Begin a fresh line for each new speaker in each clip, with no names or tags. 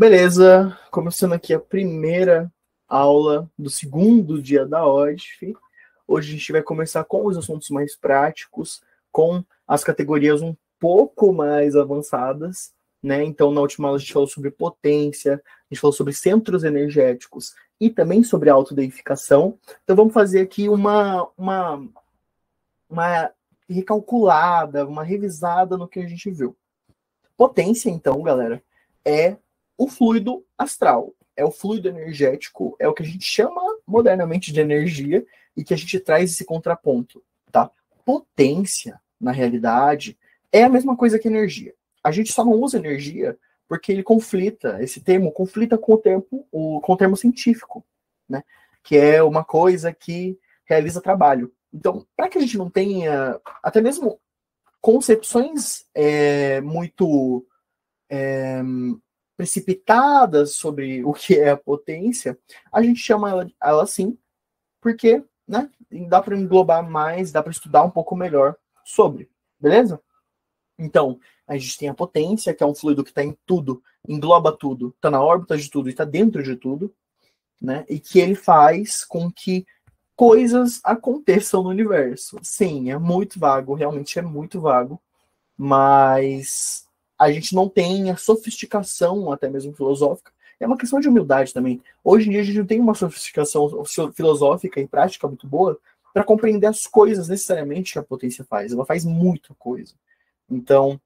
Beleza, começando aqui a primeira aula do segundo dia da ODF. Hoje a gente vai começar com os assuntos mais práticos, com as categorias um pouco mais avançadas, né? Então, na última aula a gente falou sobre potência, a gente falou sobre centros energéticos e também sobre autodeificação. Então, vamos fazer aqui uma recalculada, uma revisada no que a gente viu. Potência, então, galera, é o fluido astral, é o fluido energético, é o que a gente chama modernamente de energia e que a gente traz esse contraponto, tá? Potência, na realidade, é a mesma coisa que energia. A gente só não usa energia porque ele conflita, esse termo conflita com o termo científico, né? Que é uma coisa que realiza trabalho. Então, para que a gente não tenha até mesmo concepções muito precipitadas sobre o que é a potência, a gente chama ela assim, porque, né, dá para englobar mais, dá para estudar um pouco melhor sobre, beleza? Então, a gente tem a potência, que é um fluido que está em tudo, engloba tudo, está na órbita de tudo e está dentro de tudo, né? E que ele faz com que coisas aconteçam no universo. Sim, é muito vago, realmente é muito vago, mas a gente não tem a sofisticação, até mesmo filosófica. É uma questão de humildade também. Hoje em dia a gente não tem uma sofisticação filosófica e prática muito boa para compreender as coisas necessariamente que a potência faz. Ela faz muita coisa. Então,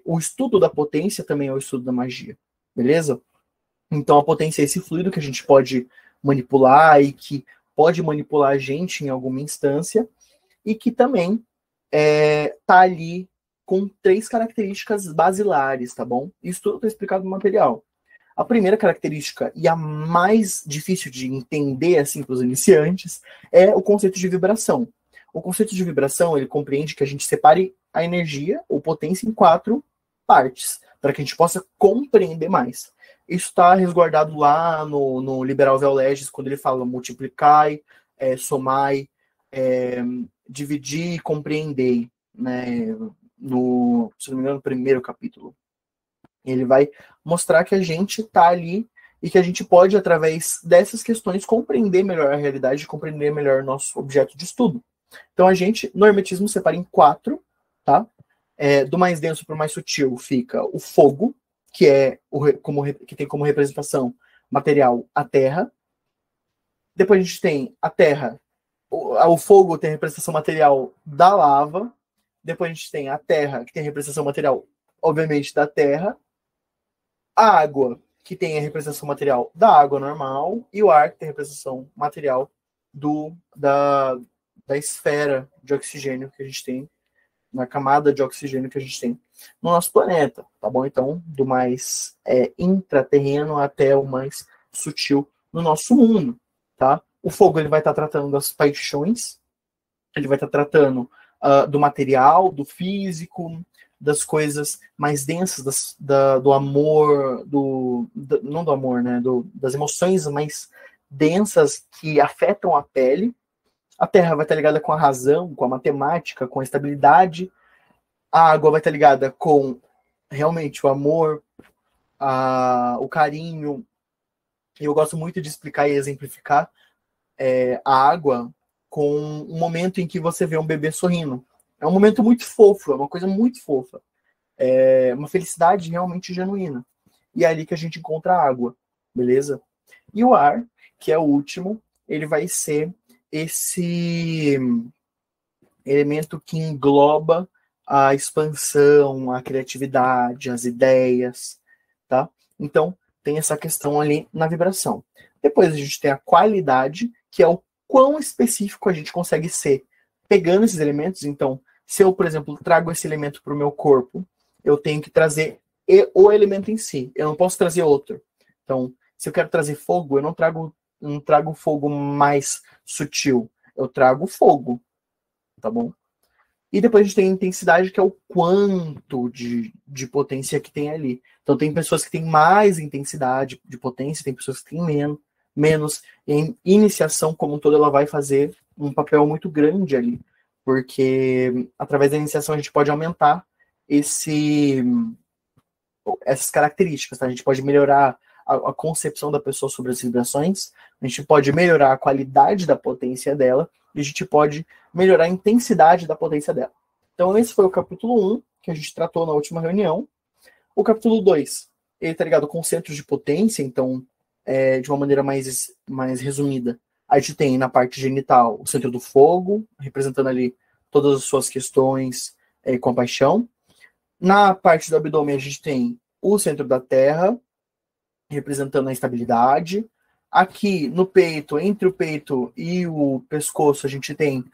o estudo da potência também é o estudo da magia, beleza? Então, a potência é esse fluido que a gente pode manipular e que pode manipular a gente em alguma instância e que também tá ali com 3 características basilares, tá bom? Isso tudo está explicado no material. A primeira característica, e a mais difícil de entender, assim, para os iniciantes, é o conceito de vibração. O conceito de vibração, ele compreende que a gente separe a energia, ou potência, em 4 partes, para que a gente possa compreender mais. Isso está resguardado lá no Liberal Vel Legis, quando ele fala multiplicai, somai, dividir e compreender, né? Se não me engano, no primeiro capítulo. Ele vai mostrar que a gente está ali e que a gente pode, através dessas questões, compreender melhor a realidade, compreender melhor o nosso objeto de estudo. Então, a gente, no hermetismo, separa em 4, tá? Do mais denso para o mais sutil fica o fogo, que que tem como representação material a terra. Depois a gente tem a terra, o fogo tem a representação material da lava. Depois a gente tem a terra, que tem a representação material, obviamente, da terra. A água, que tem a representação material da água normal. E o ar, que tem a representação material da esfera de oxigênio que a gente tem, na camada de oxigênio que a gente tem no nosso planeta, tá bom? Então, do mais intraterreno até o mais sutil no nosso mundo, tá? O fogo, ele vai estar tratando das paixões, ele vai estar tratando do material, do físico, das coisas mais densas, do amor, não do amor, né? Das emoções mais densas que afetam a pele. A terra vai estar ligada com a razão, com a matemática, com a estabilidade. A água vai estar ligada com realmente o amor, o carinho. Eu gosto muito de explicar e exemplificar a água com um momento em que você vê um bebê sorrindo. É um momento muito fofo, é uma coisa muito fofa. É uma felicidade realmente genuína. E é ali que a gente encontra a água, beleza? E o ar, que é o último, ele vai ser esse elemento que engloba a expansão, a criatividade, as ideias, tá? Então, tem essa questão ali na vibração. Depois a gente tem a qualidade, que é o quão específico a gente consegue ser pegando esses elementos. Então, se eu, por exemplo, trago esse elemento para o meu corpo, eu tenho que trazer o elemento em si. Eu não posso trazer outro. Então, se eu quero trazer fogo, eu não trago fogo mais sutil. Eu trago fogo, tá bom? E depois a gente tem a intensidade, que é o quanto de potência que tem ali. Então, tem pessoas que têm mais intensidade de potência, tem pessoas que têm menos. E a iniciação, como um todo, ela vai fazer um papel muito grande ali. Porque, através da iniciação, a gente pode aumentar esse essas características, tá? A gente pode melhorar a concepção da pessoa sobre as vibrações, a gente pode melhorar a qualidade da potência dela, e a gente pode melhorar a intensidade da potência dela. Então, esse foi o capítulo 1, que a gente tratou na última reunião. O capítulo 2, ele tá ligado com centros de potência, então, de uma maneira mais resumida, a gente tem na parte genital o centro do fogo, representando ali todas as suas questões com a paixão. Na parte do abdômen, a gente tem o centro da terra, representando a estabilidade. Aqui no peito, entre o peito e o pescoço, a gente tem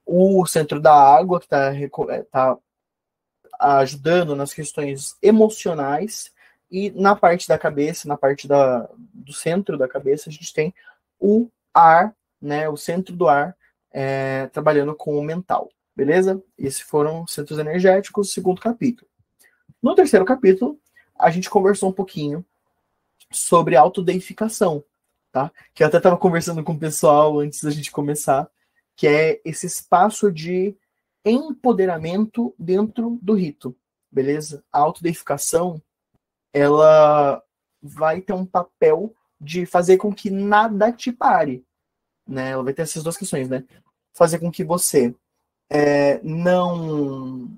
o centro da água, que está ajudando nas questões emocionais. E na parte da cabeça, na parte do centro da cabeça, a gente tem o ar, né, o centro do ar, trabalhando com o mental. Beleza? Esses foram os centros energéticos, segundo capítulo. No terceiro capítulo, a gente conversou um pouquinho sobre autodeificação, tá? Que eu até estava conversando com o pessoal antes da gente começar, que é esse espaço de empoderamento dentro do rito, beleza? A autodeificação, ela vai ter um papel de fazer com que nada te pare, né? Ela vai ter essas duas questões, né? Fazer com que você não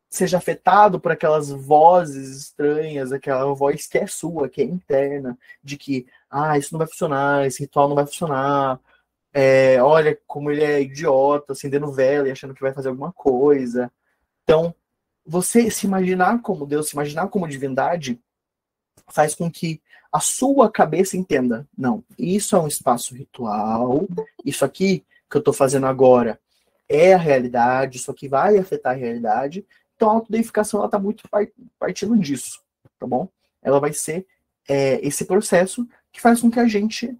seja afetado por aquelas vozes estranhas, aquela voz que é sua, que é interna, de que, isso não vai funcionar, esse ritual não vai funcionar, olha como ele é idiota, acendendo vela e achando que vai fazer alguma coisa. Então, você se imaginar como Deus, se imaginar como divindade, faz com que a sua cabeça entenda, não, isso é um espaço ritual, isso aqui que eu estou fazendo agora é a realidade, isso aqui vai afetar a realidade. Então a autodeificação, ela está muito partindo disso, tá bom? Ela vai ser esse processo que faz com que a gente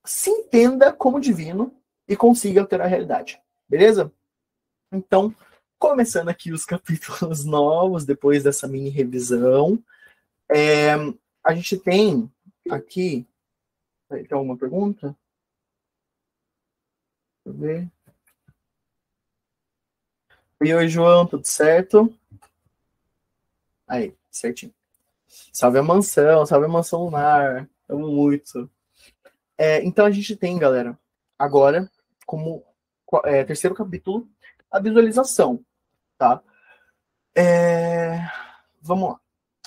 se entenda como divino e consiga alterar a realidade, beleza? Então, começando aqui os capítulos novos, depois dessa mini revisão, a gente tem aqui... Tem alguma pergunta? Deixa eu ver. Oi, João, tudo certo? Aí, certinho. Salve a mansão lunar. Amo muito. Então a gente tem, galera, agora, como terceiro capítulo, a visualização, tá? Vamos lá.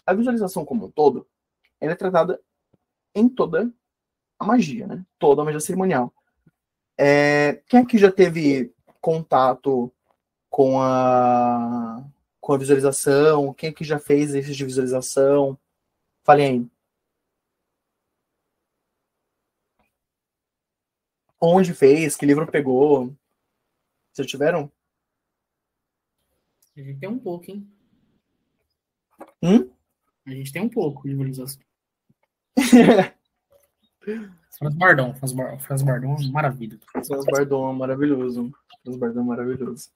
A visualização como um todo, ela é tratada em toda a magia, né? Toda a magia cerimonial. Quem aqui já teve contato com a visualização? Quem aqui já fez exercício de visualização? Falem aí. Onde fez? Que livro pegou? Vocês tiveram?
A gente tem um pouco, hein?
A
gente tem um pouco de visualização. Franz Bardon é maravilha.
Franz Bardon é maravilhoso.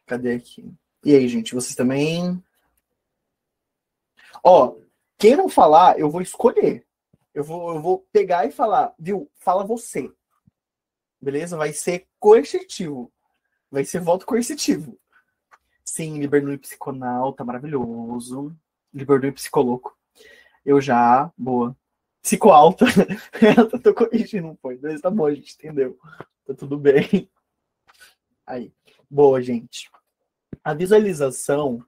Cadê aqui? E aí, gente, vocês também? Quem não falar, eu vou escolher. Eu vou pegar e falar, viu? Fala você. Beleza? Vai ser coercitivo. Vai ser voto coercitivo. Sim, Liberdade Psiconauta, maravilhoso. Liberdade Psicoloco. Eu já, boa. Psicoalta. Eu tô corrigindo um pouco. Mas tá bom, a gente entendeu. Tá tudo bem. Aí. Boa, gente. A visualização,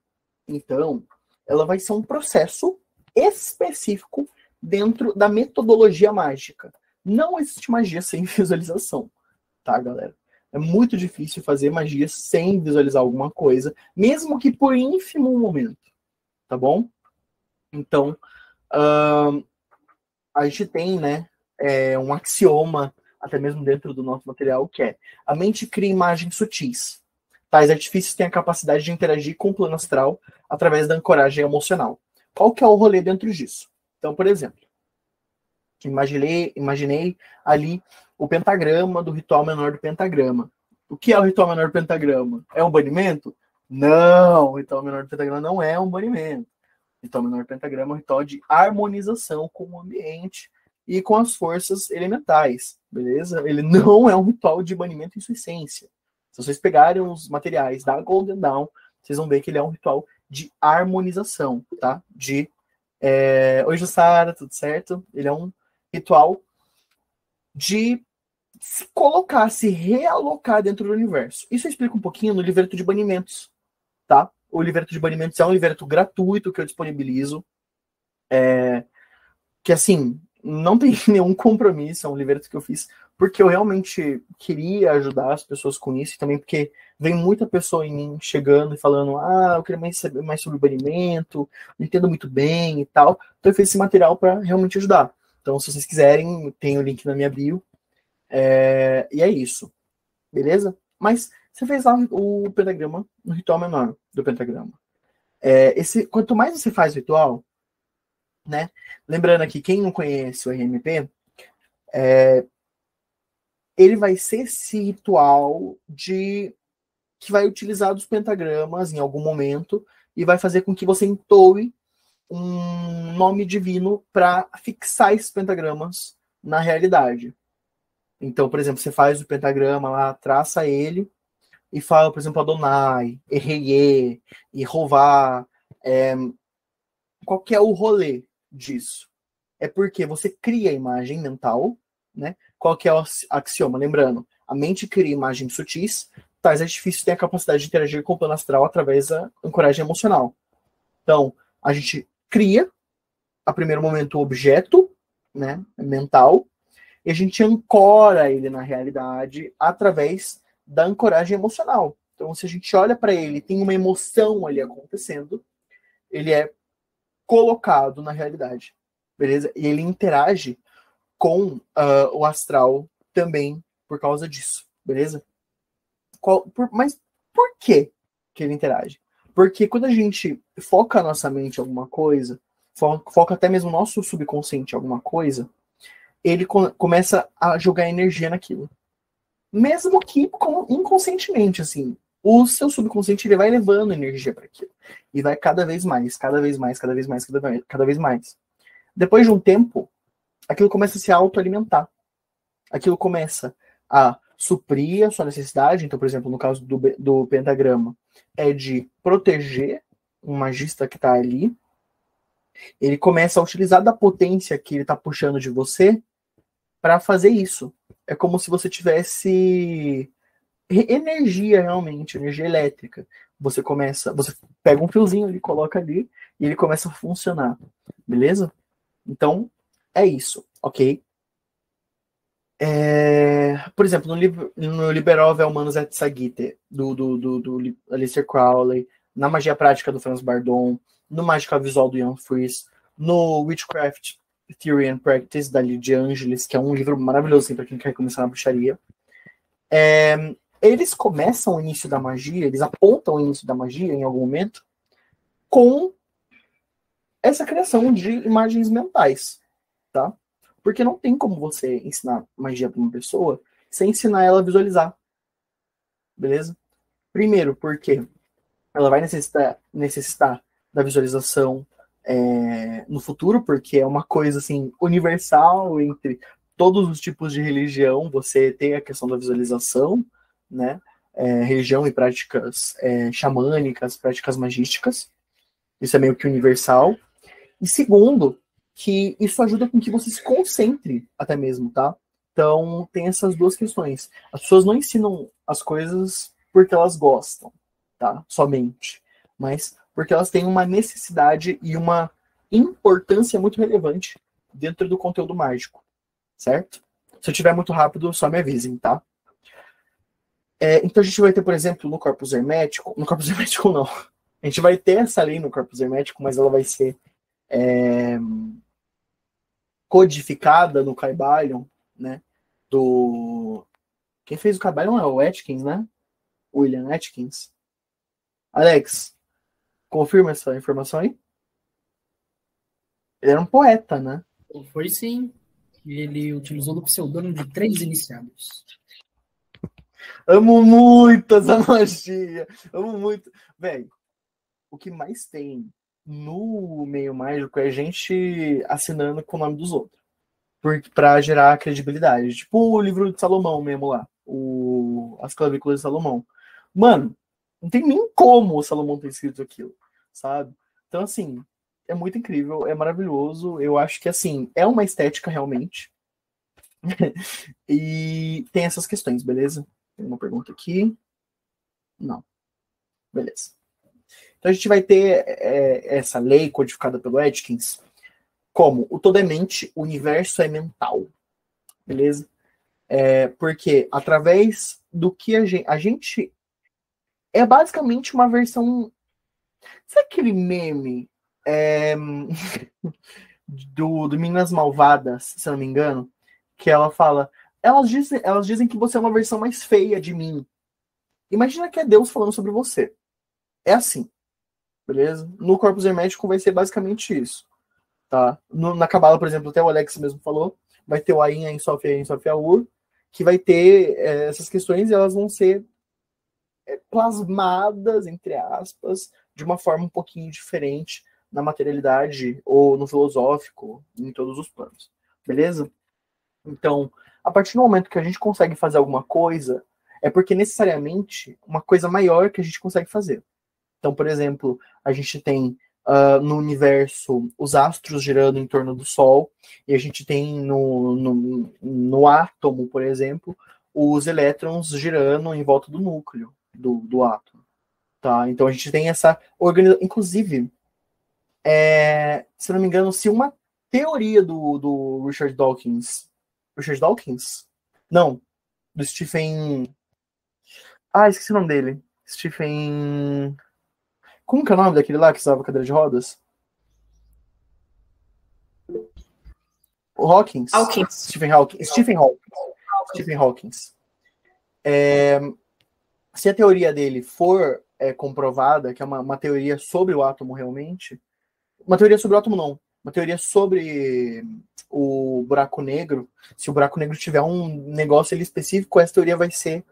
então, ela vai ser um processo específico dentro da metodologia mágica. Não existe magia sem visualização, tá, galera? É muito difícil fazer magia sem visualizar alguma coisa, mesmo que por ínfimo momento, tá bom? Então, a gente tem, né, um axioma, até mesmo dentro do nosso material, que é: a mente cria imagens sutis. Tais artifícios têm a capacidade de interagir com o plano astral através da ancoragem emocional. Qual que é o rolê dentro disso? Então, por exemplo, imaginei ali o pentagrama do ritual menor do pentagrama. O que é o ritual menor do pentagrama? É um banimento? Não, o ritual menor do pentagrama não é um banimento. O ritual menor do pentagrama é um ritual de harmonização com o ambiente e com as forças elementais, beleza? Ele não é um ritual de banimento em sua essência. Se vocês pegarem os materiais da Golden Dawn, vocês vão ver que ele é um ritual de harmonização, tá? Oi, Jussara, tudo certo? Ele é um ritual de se colocar, se realocar dentro do universo. Isso eu explico um pouquinho no livreto de banimentos, tá? O livreto de banimentos é um livreto gratuito que eu disponibilizo, que assim, não tem nenhum compromisso, é um livreto que eu fiz porque eu realmente queria ajudar as pessoas com isso, e também porque vem muita pessoa em mim chegando e falando, eu queria saber mais sobre banimento, não entendo muito bem e tal. Então eu fiz esse material para realmente ajudar. Então, se vocês quiserem, tem o link na minha bio. E é isso. Beleza? Mas você fez lá o pentagrama, no ritual menor do pentagrama. Quanto mais você faz o ritual, né? Lembrando aqui, quem não conhece o RMP, ele vai ser esse ritual que vai utilizar os pentagramas em algum momento e vai fazer com que você entoe um nome divino para fixar esses pentagramas na realidade. Então, por exemplo, você faz o pentagrama lá, traça ele e fala, por exemplo, Adonai, Erreye, Yehová, qual que é o rolê disso? É porque você cria a imagem mental, né? Qual que é o axioma? Lembrando, a mente cria imagens sutis, tais artifícios têm a capacidade de interagir com o plano astral através da ancoragem emocional. Então, a gente cria, a primeiro momento, o objeto, né, mental, e a gente ancora ele na realidade através da ancoragem emocional. Então, se a gente olha para ele, tem uma emoção ali acontecendo, ele é colocado na realidade, beleza? E ele interage com o astral também por causa disso, beleza? Mas por que ele interage? Porque quando a gente foca a nossa mente em alguma coisa, foca até mesmo o nosso subconsciente em alguma coisa, ele começa a jogar energia naquilo. Mesmo que inconscientemente, assim. O seu subconsciente ele vai levando energia para aquilo. E vai cada vez mais, cada vez mais, cada vez mais, cada vez mais. Depois de um tempo, aquilo começa a se autoalimentar. Aquilo começa a suprir a sua necessidade. Então, por exemplo, no caso do pentagrama, é de proteger um magista que está ali. Ele começa a utilizar da potência que ele está puxando de você para fazer isso. É como se você tivesse energia realmente, energia elétrica. Você pega um fiozinho ali, coloca ali, e ele começa a funcionar. Beleza? Então, é isso, ok? Por exemplo, no Liberal Humanos et Sagite, do Aleister Crowley, na Magia Prática do Franz Bardon, no Mágica Visual do Ian Fries, no Witchcraft Theory and Practice, da Lydia Angelis, que é um livro maravilhoso assim, para quem quer começar na bruxaria. Eles começam o início da magia, eles apontam o início da magia em algum momento com essa criação de imagens mentais, tá? Porque não tem como você ensinar magia para uma pessoa sem ensinar ela a visualizar, beleza? Primeiro, porque ela vai necessitar da visualização no futuro, porque é uma coisa assim universal entre todos os tipos de religião. Você tem a questão da visualização, né? Religião e práticas xamânicas, práticas magísticas. Isso é meio que universal. E segundo, que isso ajuda com que você se concentre até mesmo, tá? Então, tem essas duas questões. As pessoas não ensinam as coisas porque elas gostam, tá? Somente. Mas porque elas têm uma necessidade e uma importância muito relevante dentro do conteúdo mágico, certo? Se eu tiver muito rápido, só me avisem, tá? Então a gente vai ter, por exemplo, no corpus hermético não. A gente vai ter essa lei no corpus hermético, mas ela vai ser codificada no Kybalion, né? Quem fez o Kybalion é o Atkins, né? William Atkins. Alex, confirma essa informação aí? Ele era um poeta, né?
Foi sim. Ele utilizou o pseudônimo de 3 iniciados.
Amo muito essa magia. Amo muito. Velho, o que mais tem no meio mágico é gente assinando com o nome dos outros. Pra gerar credibilidade. Tipo o livro de Salomão mesmo lá. As clavículas de Salomão. Mano, Não tem nem como o Salomão ter escrito aquilo, sabe? Então, assim, é muito incrível, é maravilhoso. Eu acho que, assim, é uma estética realmente. E tem essas questões, beleza? Tem uma pergunta aqui. Não. Beleza. Então a gente vai ter essa lei codificada pelo Atkins como o todo é mente, o universo é mental. Beleza? Porque através do que a gente é basicamente uma versão. Sabe aquele meme do Meninas Malvadas, se eu não me engano? Que ela fala. Elas dizem que você é uma versão mais feia de mim. Imagina que é Deus falando sobre você. É assim, beleza? No Corpus Hermético vai ser basicamente isso. Tá? Na Cabala, por exemplo, até o Alex mesmo falou, vai ter o Ain, Ain Sof, Ain Sof, Aur, que vai ter essas questões e elas vão ser plasmadas, entre aspas, de uma forma um pouquinho diferente na materialidade ou no filosófico, em todos os planos. Beleza? Então, a partir do momento que a gente consegue fazer alguma coisa, é porque necessariamente uma coisa maior que a gente consegue fazer. Então, por exemplo, a gente tem no universo os astros girando em torno do Sol, e a gente tem no átomo, por exemplo, os elétrons girando em volta do núcleo do átomo. Tá? Então a gente tem essa organização. Inclusive, se não me engano, se uma teoria do Richard Dawkins. Richard Dawkins? Não, do Stephen. Ah, esqueci o nome dele. Stephen. Como que é o nome daquele lá que usava cadeira de rodas? O Hawkins. Stephen Hawking. Stephen Hawkins. Se a teoria dele for comprovada, que é uma teoria sobre o átomo realmente, uma teoria sobre o átomo não, uma teoria sobre o buraco negro, se o buraco negro tiver um negócio ali específico, essa teoria vai ser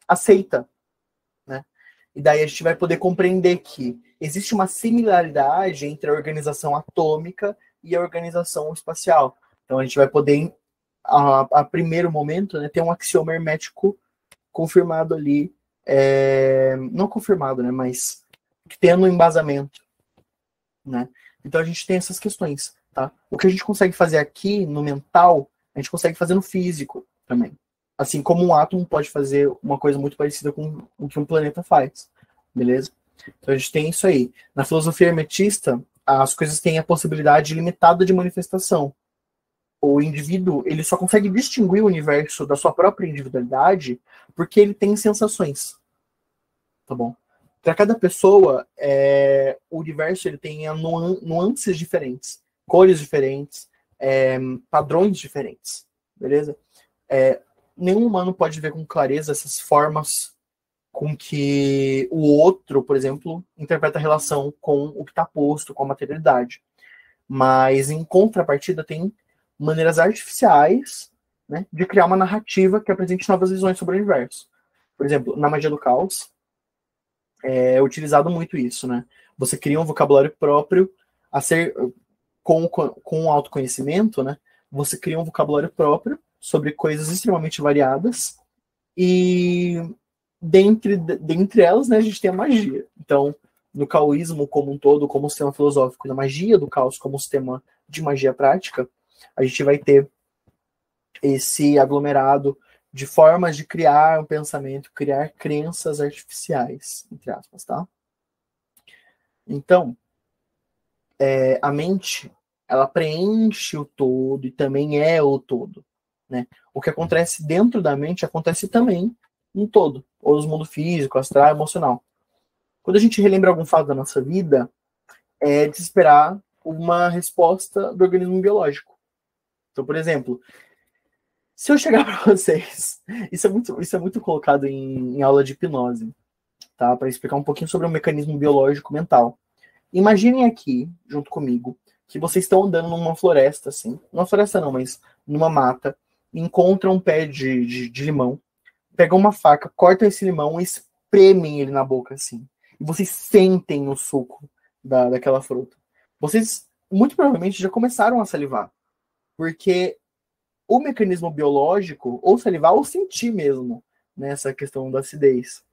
aceita, né? E daí a gente vai poder compreender que existe uma similaridade entre a organização atômica e a organização espacial. Então a gente vai poder, a primeiro momento, né, ter um axioma hermético confirmado ali, não confirmado, né, mas tendo um embasamento, né? Então a gente tem essas questões, tá? O que a gente consegue fazer aqui no mental, a gente consegue fazer no físico também. Assim como um átomo pode fazer uma coisa muito parecida com o que um planeta faz, beleza? Então a gente tem isso aí. Na filosofia hermetista, as coisas têm a possibilidade limitada de manifestação. O indivíduo, ele só consegue distinguir o universo da sua própria individualidade porque ele tem sensações, tá bom? Para cada pessoa, o universo ele tem nuances diferentes, cores diferentes, padrões diferentes, beleza? Nenhum humano pode ver com clareza essas formas com que o outro, por exemplo, interpreta a relação com o que está posto, com a materialidade. Mas, em contrapartida, tem maneiras artificiais, né, de criar uma narrativa que apresente novas visões sobre o universo. Por exemplo, na magia do caos, é utilizado muito isso, né? Você cria um vocabulário próprio a ser com o autoconhecimento, né? Você cria um vocabulário próprio sobre coisas extremamente variadas e dentre elas, né, a gente tem a magia. Então, no caoísmo como um todo, como sistema filosófico, na magia do caos como sistema de magia prática, a gente vai ter esse aglomerado de formas de criar um pensamento, criar crenças artificiais, entre aspas, tá? Então, a mente, ela preenche o todo e também é o todo, né? O que acontece dentro da mente acontece também no todo, ou no mundo físico, astral, emocional. Quando a gente relembra algum fato da nossa vida, é de esperar uma resposta do organismo biológico. Então, por exemplo, se eu chegar para vocês, isso é muito colocado em aula de hipnose, tá? Para explicar um pouquinho sobre o mecanismo biológico mental. Imaginem aqui, junto comigo, que vocês estão andando numa floresta, assim. Numa floresta não, mas numa mata. Encontram um pé de limão. Pegam uma faca, cortam esse limão e espremem ele na boca, assim. E vocês sentem o suco daquela fruta. Vocês, muito provavelmente, já começaram a salivar. Porque o mecanismo biológico, ou salivar ou sentir mesmo, nessa questão da acidez.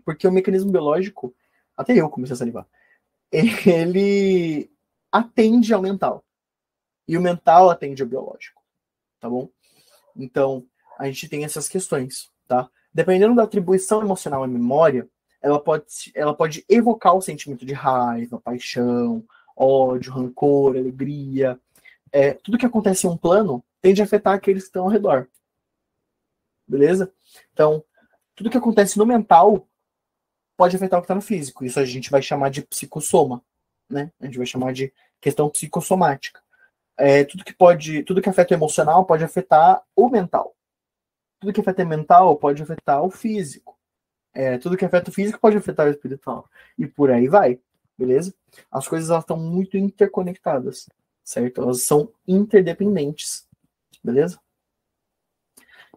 Porque o mecanismo biológico, até eu comecei a salivar, ele atende ao mental. E o mental atende ao biológico, tá bom? Então, a gente tem essas questões, tá? Dependendo da atribuição emocional à memória, ela pode evocar o sentimento de raiva, paixão, ódio, rancor, alegria. Tudo que acontece em um plano tende a afetar aqueles que estão ao redor. Beleza? Então, tudo que acontece no mental pode afetar o que está no físico. Isso a gente vai chamar de psicossoma, né? A gente vai chamar de questão psicossomática. Tudo que afeta o emocional pode afetar o mental. Tudo que afeta o mental pode afetar o físico. Tudo que afeta o físico pode afetar o espiritual. E por aí vai, beleza? As coisas elas estão muito interconectadas, certo? Elas são interdependentes, beleza?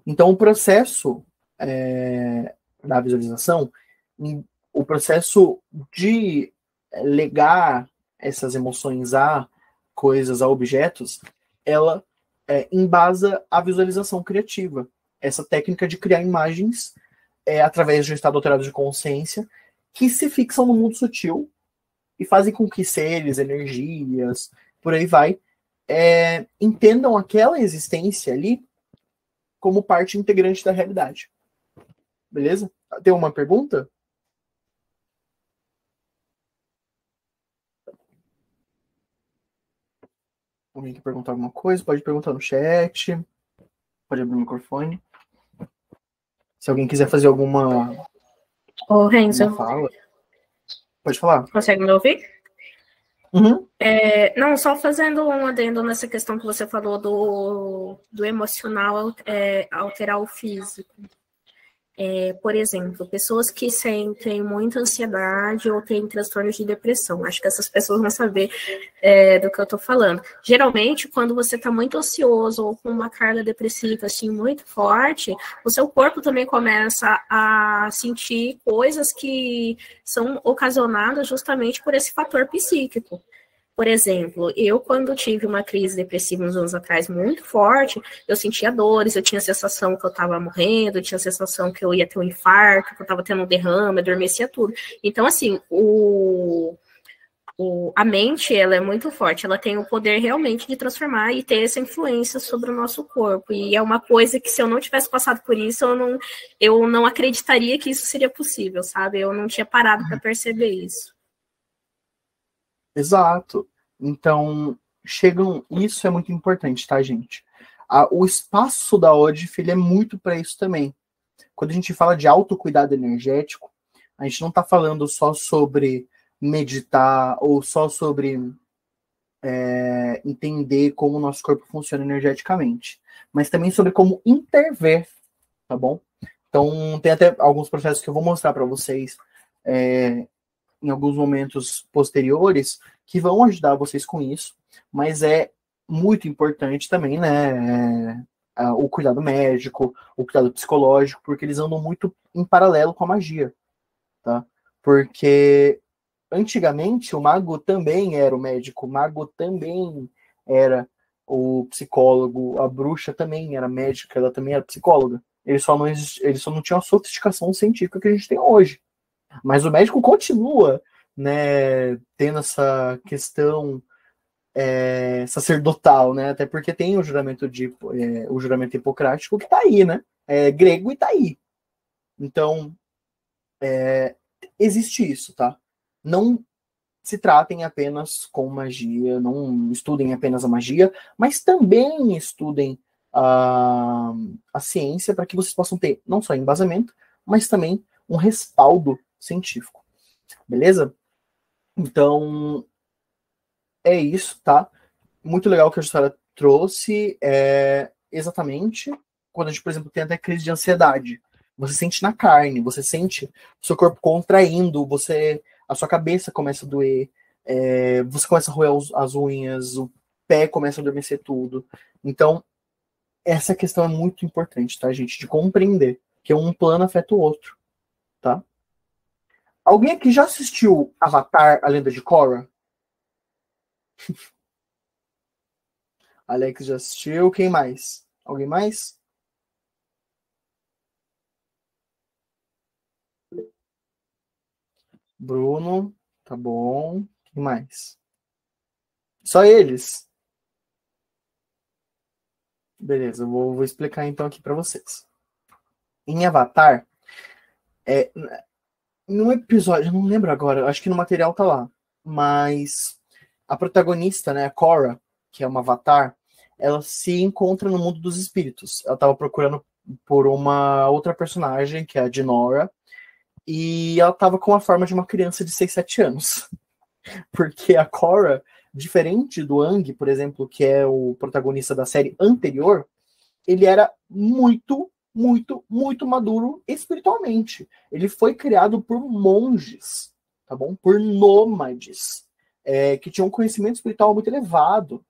Então, o processo da visualização, o processo de ligar essas emoções a coisas, a objetos, ela embasa a visualização criativa. Essa técnica de criar imagens através de um estado alterado de consciência que se fixam no mundo sutil e fazem com que seres, energias, por aí vai, entendam aquela existência ali como parte integrante da realidade. Beleza? Tem uma pergunta? Alguém quer perguntar alguma coisa? Pode perguntar no chat. Pode abrir o microfone. Se alguém quiser fazer alguma
Renzo,
fala, pode falar.
consegue me ouvir?
Uhum.
Não, só fazendo um adendo nessa questão que você falou do emocional alterar o físico. Por exemplo, pessoas que sentem muita ansiedade ou têm transtornos de depressão. Acho que essas pessoas vão saber do que eu estou falando. Geralmente, quando você está muito ansioso ou com uma carga depressiva assim, muito forte, o seu corpo também começa a sentir coisas que são ocasionadas justamente por esse fator psíquico. Por exemplo, eu quando tive uma crise depressiva uns anos atrás muito forte, eu sentia dores, eu tinha a sensação que eu estava morrendo, eu tinha a sensação que eu ia ter um infarto, que eu estava tendo um derrame, adormecia tudo. Então, assim, a mente, ela é muito forte, ela tem o poder realmente de transformar e ter essa influência sobre o nosso corpo. E é uma coisa que se eu não tivesse passado por isso, eu não acreditaria que isso seria possível, sabe? Eu não tinha parado para perceber isso.
Exato. Então, isso é muito importante, tá, gente? O espaço da ODIF, ele é muito para isso também. Quando a gente fala de autocuidado energético, a gente não está falando só sobre meditar ou só sobre entender como o nosso corpo funciona energeticamente, mas também sobre como intervir, tá bom? Então, tem até alguns processos que eu vou mostrar para vocês em alguns momentos posteriores que vão ajudar vocês com isso, mas é muito importante também, né, o cuidado médico, o cuidado psicológico, porque eles andam muito em paralelo com a magia, tá? Porque antigamente o mago também era o médico, o mago também era o psicólogo, a bruxa também era médica, ela também era psicóloga. Eles só não tinham a sofisticação científica que a gente tem hoje. Mas o médico continua, né, tendo essa questão sacerdotal, né? Até porque tem o juramento hipocrático que está aí, né? É grego e está aí. Então, existe isso, tá? Não se tratem apenas com magia, não estudem apenas a magia, mas também estudem a ciência para que vocês possam ter não só embasamento, mas também um respaldo científico. Beleza? Então, é isso, tá? Muito legal que a Jussara trouxe. Exatamente quando a gente, por exemplo, tem até crise de ansiedade. Você sente na carne, você sente o seu corpo contraindo, a sua cabeça começa a doer, você começa a roer as unhas, o pé começa a adormecer tudo. Então, essa questão é muito importante, tá, gente? De compreender que um plano afeta o outro, tá? Alguém aqui já assistiu Avatar, A Lenda de Korra? Alex já assistiu. Quem mais? Alguém mais? Bruno, tá bom. Quem mais? Só eles? Beleza, eu vou explicar então aqui para vocês. Em Avatar, num episódio, eu não lembro agora, acho que no material tá lá, mas a protagonista, né, a Korra, que é uma Avatar, ela se encontra no mundo dos espíritos. Ela estava procurando por uma outra personagem, que é a Jinora, e ela estava com a forma de uma criança de 6, 7 anos. Porque a Korra, diferente do Aang, por exemplo, que é o protagonista da série anterior, ele era muito, muito, muito maduro espiritualmente. Ele foi criado por monges, tá bom? Por nômades, que tinham um conhecimento espiritual muito elevado,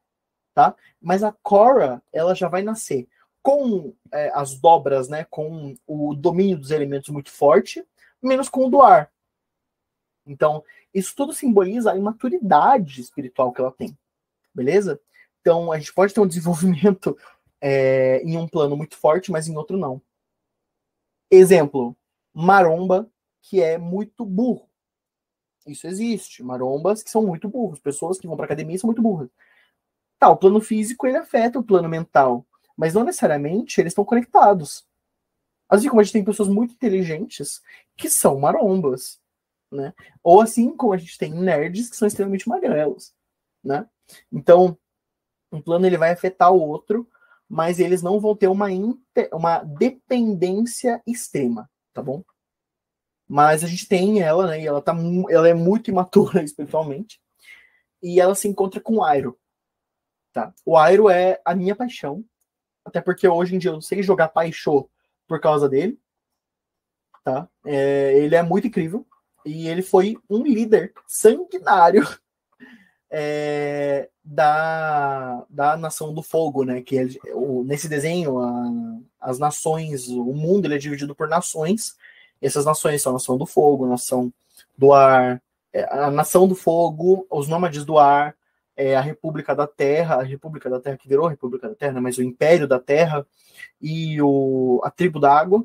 tá? Mas a Korra, ela já vai nascer com as dobras, né? Com o domínio dos elementos muito forte, menos com o do ar. Então, isso tudo simboliza a imaturidade espiritual que ela tem, beleza? Então, a gente pode ter um desenvolvimento em um plano muito forte, mas em outro não. Exemplo, maromba, que é muito burro. Isso existe. Marombas que são muito burros. Pessoas que vão para academia são muito burras. Tá, o plano físico, ele afeta o plano mental, mas não necessariamente eles estão conectados. Assim como a gente tem pessoas muito inteligentes que são marombas, né? Ou assim como a gente tem nerds que são extremamente magrelos, né? Então, um plano ele vai afetar o outro, mas eles não vão ter uma dependência extrema, tá bom? Mas a gente tem ela, né? E ela é muito imatura espiritualmente, e ela se encontra com o Iroh, tá? O Iroh é a minha paixão, até porque hoje em dia eu sei jogar Paixô por causa dele, tá? Ele é muito incrível. E ele foi um líder sanguinário da Nação do Fogo, né? Que nesse desenho, as nações, o mundo ele é dividido por nações. Essas nações são a Nação do Fogo, a Nação do Ar, a Nação do Fogo, os Nômades do Ar, a República da Terra que virou a República da Terra, né? Mas o Império da Terra e a Tribo da Água.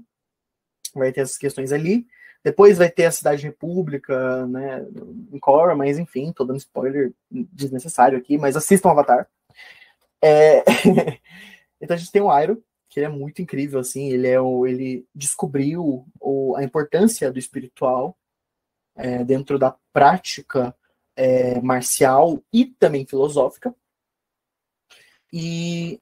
Vai ter essas questões ali. Depois vai ter a Cidade República, né, em Korra, mas enfim, tô dando spoiler desnecessário aqui, mas assistam Avatar. Então a gente tem o Iroh, que ele é muito incrível, assim, ele descobriu a importância do espiritual dentro da prática marcial e também filosófica. E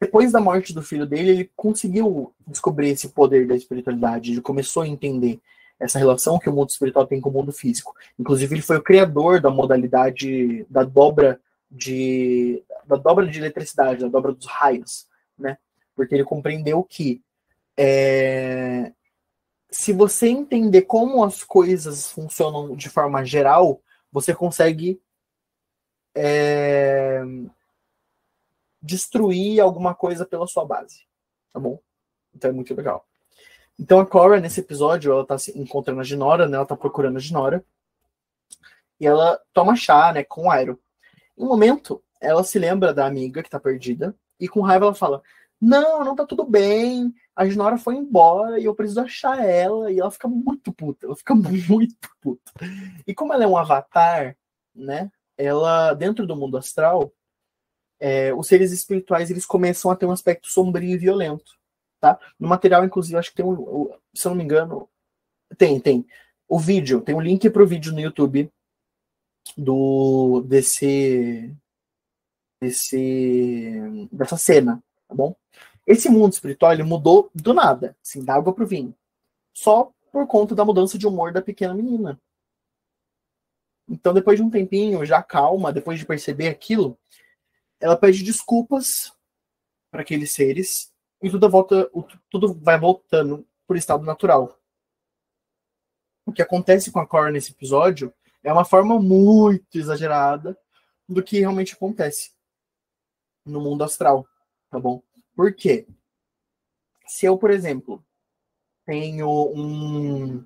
depois da morte do filho dele, ele conseguiu descobrir esse poder da espiritualidade, ele começou a entender essa relação que o mundo espiritual tem com o mundo físico. Inclusive, ele foi o criador da modalidade da dobra de eletricidade, da dobra dos raios, né? Porque ele compreendeu que se você entender como as coisas funcionam de forma geral, você consegue destruir alguma coisa pela sua base, tá bom? Então é muito legal. Então a Korra, nesse episódio, ela tá se encontrando a Jinora, né? Ela tá procurando a Jinora. E ela toma chá, né, com o Iroh. Em um momento, ela se lembra da amiga que tá perdida. E com raiva ela fala, não tá tudo bem. A Jinora foi embora e eu preciso achar ela. E ela fica muito puta. E como ela é um avatar, né? Ela, dentro do mundo astral, os seres espirituais, eles começam a ter um aspecto sombrio e violento. Tá? No material, inclusive, acho que tem se eu não me engano, tem o vídeo, tem um link pro vídeo no YouTube dessa cena, tá bom? Esse mundo espiritual, ele mudou do nada, assim, da água pro vinho, só por conta da mudança de humor da pequena menina. Então, depois de um tempinho, já calma, depois de perceber aquilo, ela pede desculpas para aqueles seres e tudo vai voltando por estado natural. O que acontece com a Korra nesse episódio é uma forma muito exagerada do que realmente acontece no mundo astral, tá bom? Por quê? Se eu, por exemplo, tenho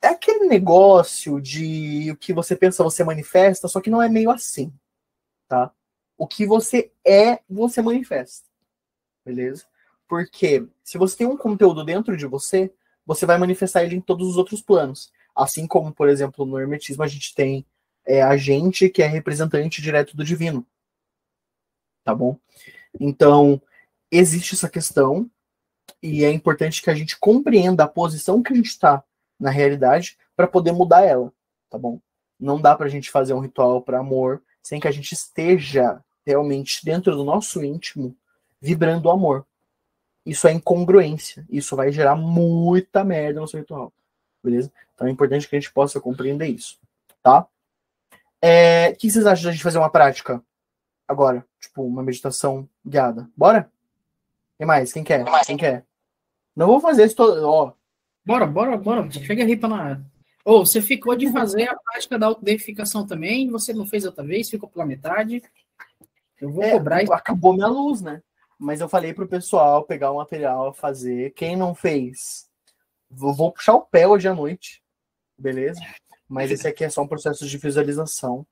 é aquele negócio de o que você pensa, você manifesta, só que não é meio assim, tá? O que você você manifesta. Beleza? Porque se você tem um conteúdo dentro de você, você vai manifestar ele em todos os outros planos. Assim como, por exemplo, no hermetismo a gente tem a gente que é representante direto do divino, tá bom? Então, existe essa questão e é importante que a gente compreenda a posição que a gente está na realidade para poder mudar ela, tá bom? Não dá para a gente fazer um ritual para amor sem que a gente esteja realmente dentro do nosso íntimo vibrando o amor. Isso é incongruência. Isso vai gerar muita merda no seu ritual. Beleza? Então é importante que a gente possa compreender isso. Tá? O que vocês acham da gente fazer uma prática agora? Tipo, uma meditação guiada. Bora? Quem mais? Quem quer? Quem quer? Não vou fazer isso todo. Ó.
Bora. Chega aí para Ô, você ficou de fazer a prática da autodeificação também? Você não fez outra vez? Ficou pela metade? Eu vou cobrar isso.
Acabou minha luz, né? Mas eu falei pro pessoal pegar o material, fazer. Quem não fez, vou puxar o pé hoje à noite. Beleza? Mas esse aqui é só um processo de visualização.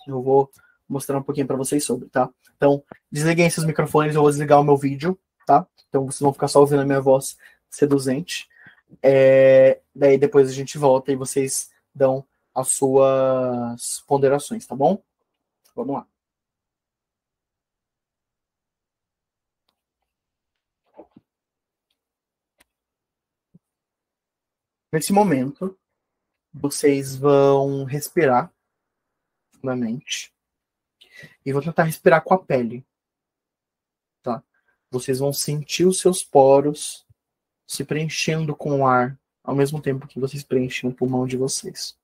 Eu vou mostrar um pouquinho para vocês sobre, tá? Então, desliguem esses microfones, eu vou desligar o meu vídeo, tá? Então vocês vão ficar só ouvindo a minha voz seduzente. Daí depois a gente volta e vocês dão as suas ponderações, tá bom? Vamos lá. Nesse momento, vocês vão respirar profundamente e vão tentar respirar com a pele, tá? Vocês vão sentir os seus poros se preenchendo com o ar ao mesmo tempo que vocês preenchem o pulmão de vocês.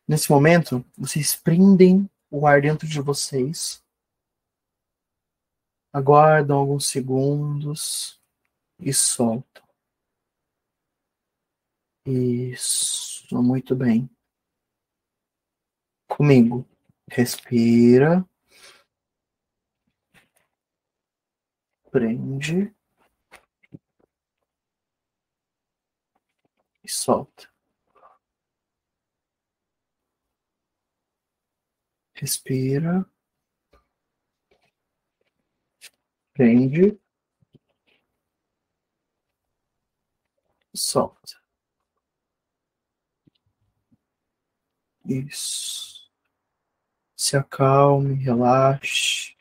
Nesse momento, vocês prendem o ar dentro de vocês, aguardam alguns segundos e soltam. Isso, muito bem. Comigo. Respira. Prende. E solta. Respira. Prende. Solta. Isso. Se acalme, relaxe.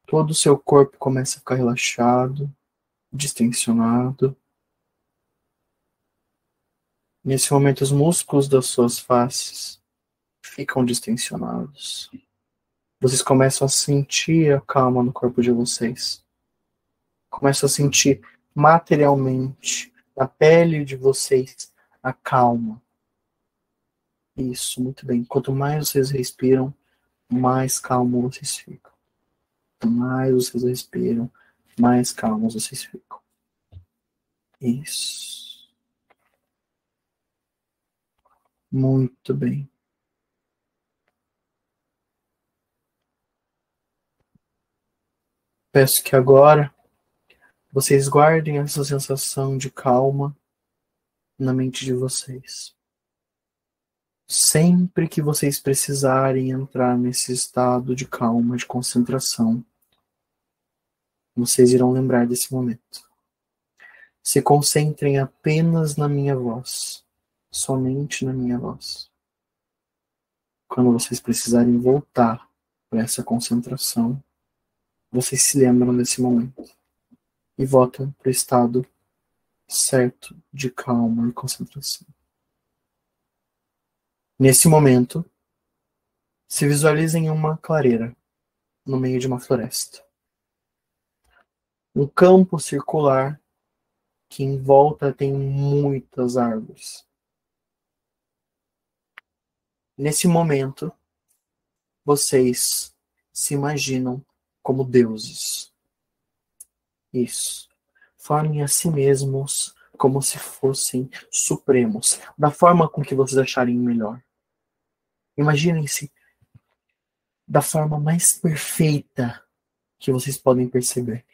Todo o seu corpo começa a ficar relaxado, distensionado. Nesse momento, os músculos das suas faces ficam distensionados. Vocês começam a sentir a calma no corpo de vocês. Começam a sentir materialmente, na pele de vocês, a calma. Isso, muito bem. Quanto mais vocês respiram, mais calmos vocês ficam. Quanto mais vocês respiram, mais calmos vocês ficam. Isso. Muito bem. Peço que agora vocês guardem essa sensação de calma na mente de vocês. Sempre que vocês precisarem entrar nesse estado de calma, de concentração, vocês irão lembrar desse momento. Se concentrem apenas na minha voz, somente na minha voz. Quando vocês precisarem voltar para essa concentração, vocês se lembram desse momento e voltam para o estado certo de calma e concentração. Nesse momento, se visualizem uma clareira no meio de uma floresta. Um campo circular que em volta tem muitas árvores. Nesse momento, vocês se imaginam como deuses. Isso. Formem a si mesmos como se fossem supremos, da forma com que vocês acharem melhor. Imaginem-se da forma mais perfeita que vocês podem perceber.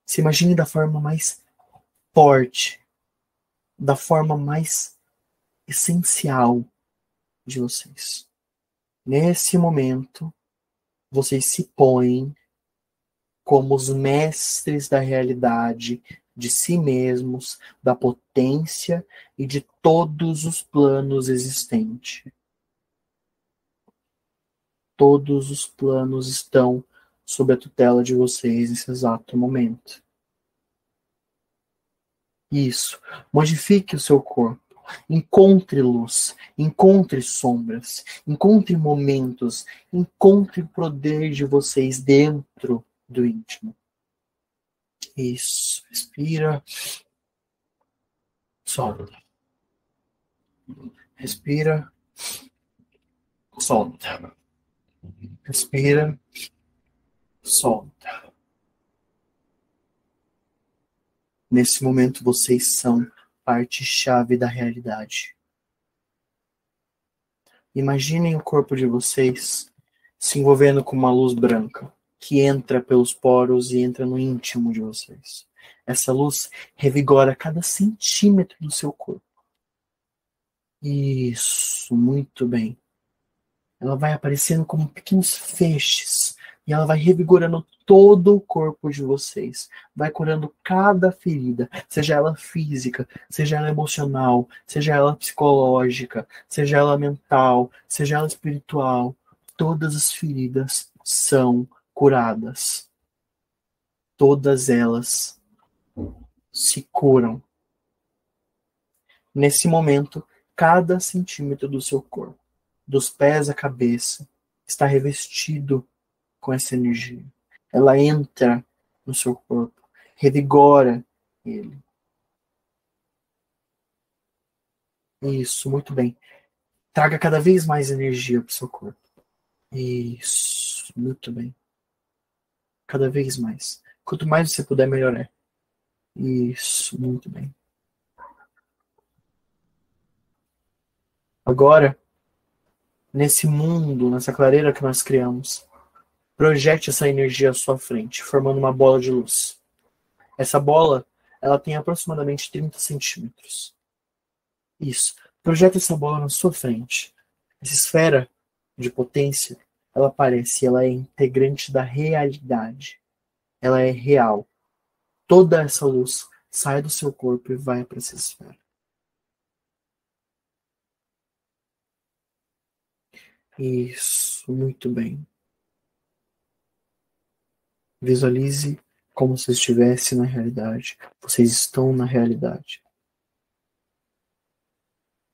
Se imagine da forma mais forte, da forma mais essencial de vocês. Nesse momento, vocês se põem como os mestres da realidade de si mesmos, da potência e de todos os planos existentes. Todos os planos estão sob a tutela de vocês nesse exato momento. Isso. Modifique o seu corpo. Encontre luz. Encontre sombras. Encontre momentos. Encontre o poder de vocês dentro do íntimo. Isso. Respira. Solta. Respira. Solta. Respira. Solta. Nesse momento, vocês são parte-chave da realidade. Imaginem o corpo de vocês se envolvendo com uma luz branca que entra pelos poros e entra no íntimo de vocês. Essa luz revigora cada centímetro do seu corpo. Isso, muito bem. Ela vai aparecendo como pequenos feixes e ela vai revigorando todo o corpo de vocês. Vai curando cada ferida, seja ela física, seja ela emocional, seja ela psicológica, seja ela mental, seja ela espiritual. Todas as feridas são curadas. Todas elas se curam. Nesse momento, cada centímetro do seu corpo, dos pés à cabeça, está revestido com essa energia. Ela entra no seu corpo, revigora ele. Isso, muito bem. Traga cada vez mais energia para o seu corpo. Isso, muito bem. Cada vez mais. Quanto mais você puder, melhor é. Isso, muito bem. Agora, nesse mundo, nessa clareira que nós criamos, projete essa energia à sua frente, formando uma bola de luz. Essa bola, ela tem aproximadamente 30 centímetros. Isso. Projete essa bola na sua frente. Essa esfera de potência, ela aparece, ela é integrante da realidade. Ela é real. Toda essa luz sai do seu corpo e vai para essa esfera. Isso, muito bem. Visualize como se estivesse na realidade. Vocês estão na realidade.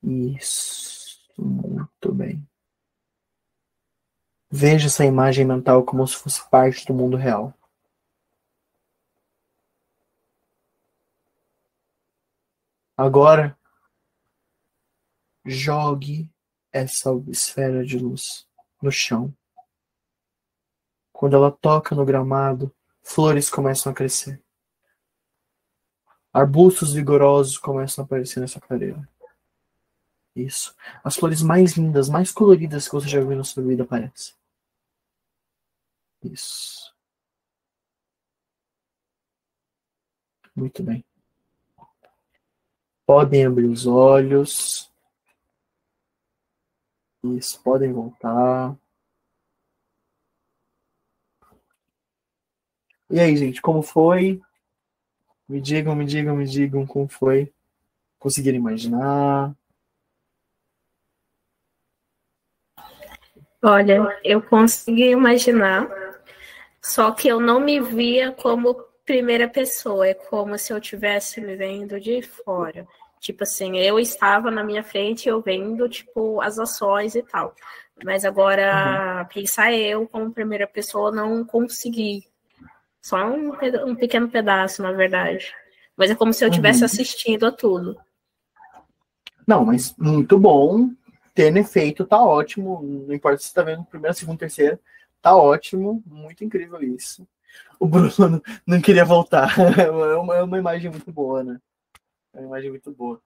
Isso, muito bem. Veja essa imagem mental como se fosse parte do mundo real. Agora, jogue essa esfera de luz no chão. Quando ela toca no gramado, flores começam a crescer. Arbustos vigorosos começam a aparecer nessa clareira. Isso. As flores mais lindas, mais coloridas que você já viu na sua vida aparecem. Isso. Muito bem. Podem abrir os olhos. Isso, podem voltar. E aí, gente, como foi? Me digam como foi. Conseguiram imaginar?
Olha, eu consegui imaginar, só que eu não me via como primeira pessoa, é como se eu estivesse me vendo de fora. Tipo assim, eu estava na minha frente, eu vendo, tipo, as ações e tal. Mas agora, pensar eu como primeira pessoa, não consegui. Só um pequeno pedaço, na verdade. Mas é como se eu estivesse assistindo a tudo.
Não, mas muito bom. Tendo efeito, tá ótimo. Não importa se você tá vendo primeiro, segundo, terceiro. Tá ótimo. Muito incrível isso. O Bruno não queria voltar. É uma imagem muito boa, né? É uma imagem muito boa.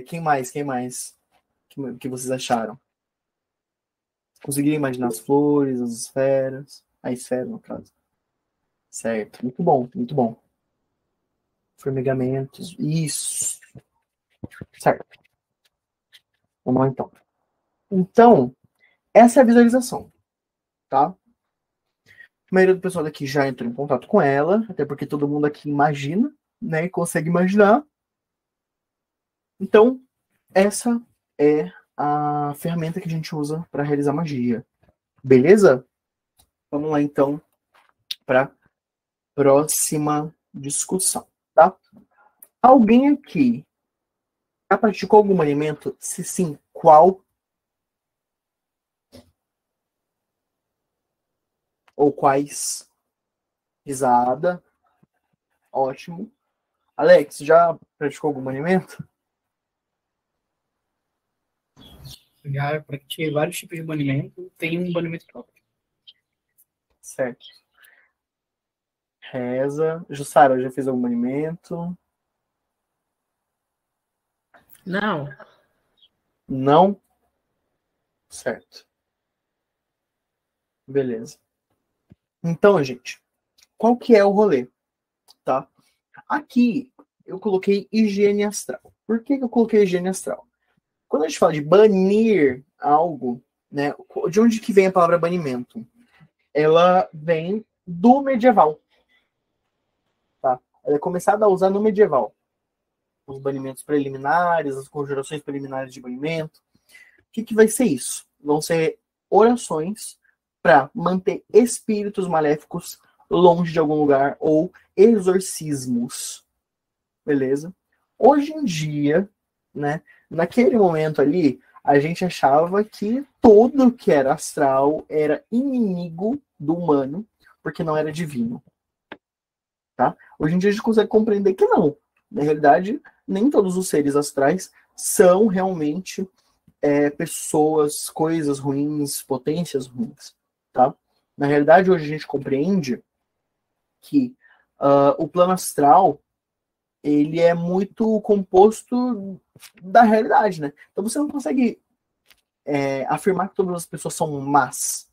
Quem mais? Que vocês acharam? Conseguiram imaginar as flores, as esferas? A esfera, no caso. Certo. Muito bom, muito bom. Formigamentos. Isso. Certo. Vamos lá, então. Então, essa é a visualização, tá? maioria do pessoal daqui já entrou em contato com ela, até porque todo mundo aqui imagina, né? E consegue imaginar. Então, essa é a ferramenta que a gente usa para realizar magia. Beleza? Vamos lá, então, para próxima discussão, tá? Alguém aqui já praticou algum alimento? Se sim, qual? Ou quais? Risada. Ótimo. Alex, já praticou algum banimento?
Já pratiquei vários tipos de banimento. Tem um banimento próprio.
Certo. Reza. Jussara, já fez algum banimento?
Não.
Não? Certo. Beleza. Então, gente, qual que é o rolê? Tá? Aqui, eu coloquei higiene astral. Por que eu coloquei higiene astral? Quando a gente fala de banir algo, né? De onde que vem a palavra banimento? Ela vem do medieval. Tá? Ela é começada a usar no medieval. Os banimentos preliminares, as conjurações preliminares de banimento. O que vai ser isso? Vão ser orações para manter espíritos maléficos longe de algum lugar ou exorcismos. Beleza? Hoje em dia, né, naquele momento ali, a gente achava que tudo que era astral era inimigo do humano, porque não era divino. Tá? Hoje em dia a gente consegue compreender que não. Na realidade, nem todos os seres astrais são realmente pessoas, coisas ruins, potências ruins. Tá? Na realidade, hoje a gente compreende que o plano astral ele é muito composto da realidade, né? Então você não consegue afirmar que todas as pessoas são más.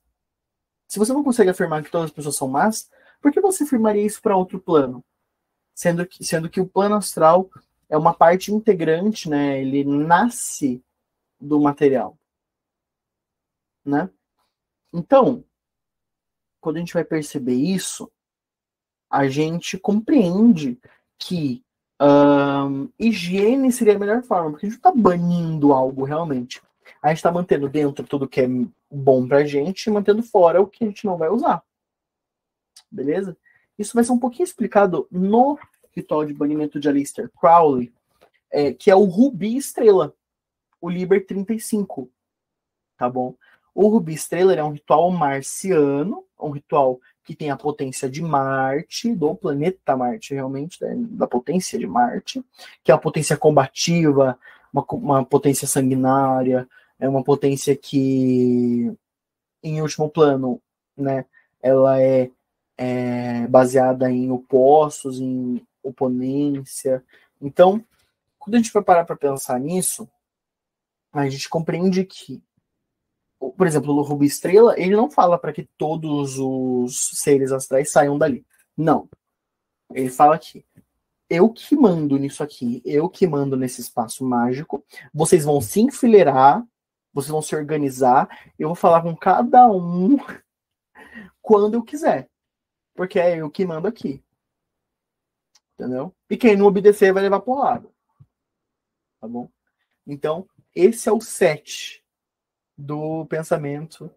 Se você não consegue afirmar que todas as pessoas são más, por que você afirmaria isso para outro plano? Sendo que o plano astral é uma parte integrante, né? Ele nasce do material, né? Então, quando a gente vai perceber isso, a gente compreende que higiene seria a melhor forma, porque a gente não está banindo algo realmente. A gente está mantendo dentro tudo que é bom pra gente e mantendo fora o que a gente não vai usar. Beleza? Isso vai ser um pouquinho explicado no ritual de banimento de Aleister Crowley, que é o Rubi Estrela, o Liber 35. Tá bom? O Rubi Estrela é um ritual marciano, um ritual que tem a potência de Marte, do planeta Marte, realmente, né? Da potência de Marte, que é a potência combativa, uma potência sanguinária, é uma potência que, em último plano, né, ela é baseada em opostos, em oponência. Então, quando a gente vai parar para pensar nisso, a gente compreende que, por exemplo, o Rubi Estrela, ele não fala para que todos os seres astrais saiam dali. Não. Ele fala que eu que mando nisso aqui, eu que mando nesse espaço mágico, vocês vão se enfileirar, vocês vão se organizar, eu vou falar com cada um quando eu quiser. Porque é eu que mando aqui. Entendeu? E quem não obedecer vai levar porrada. Tá bom? Então, esse é o set do pensamento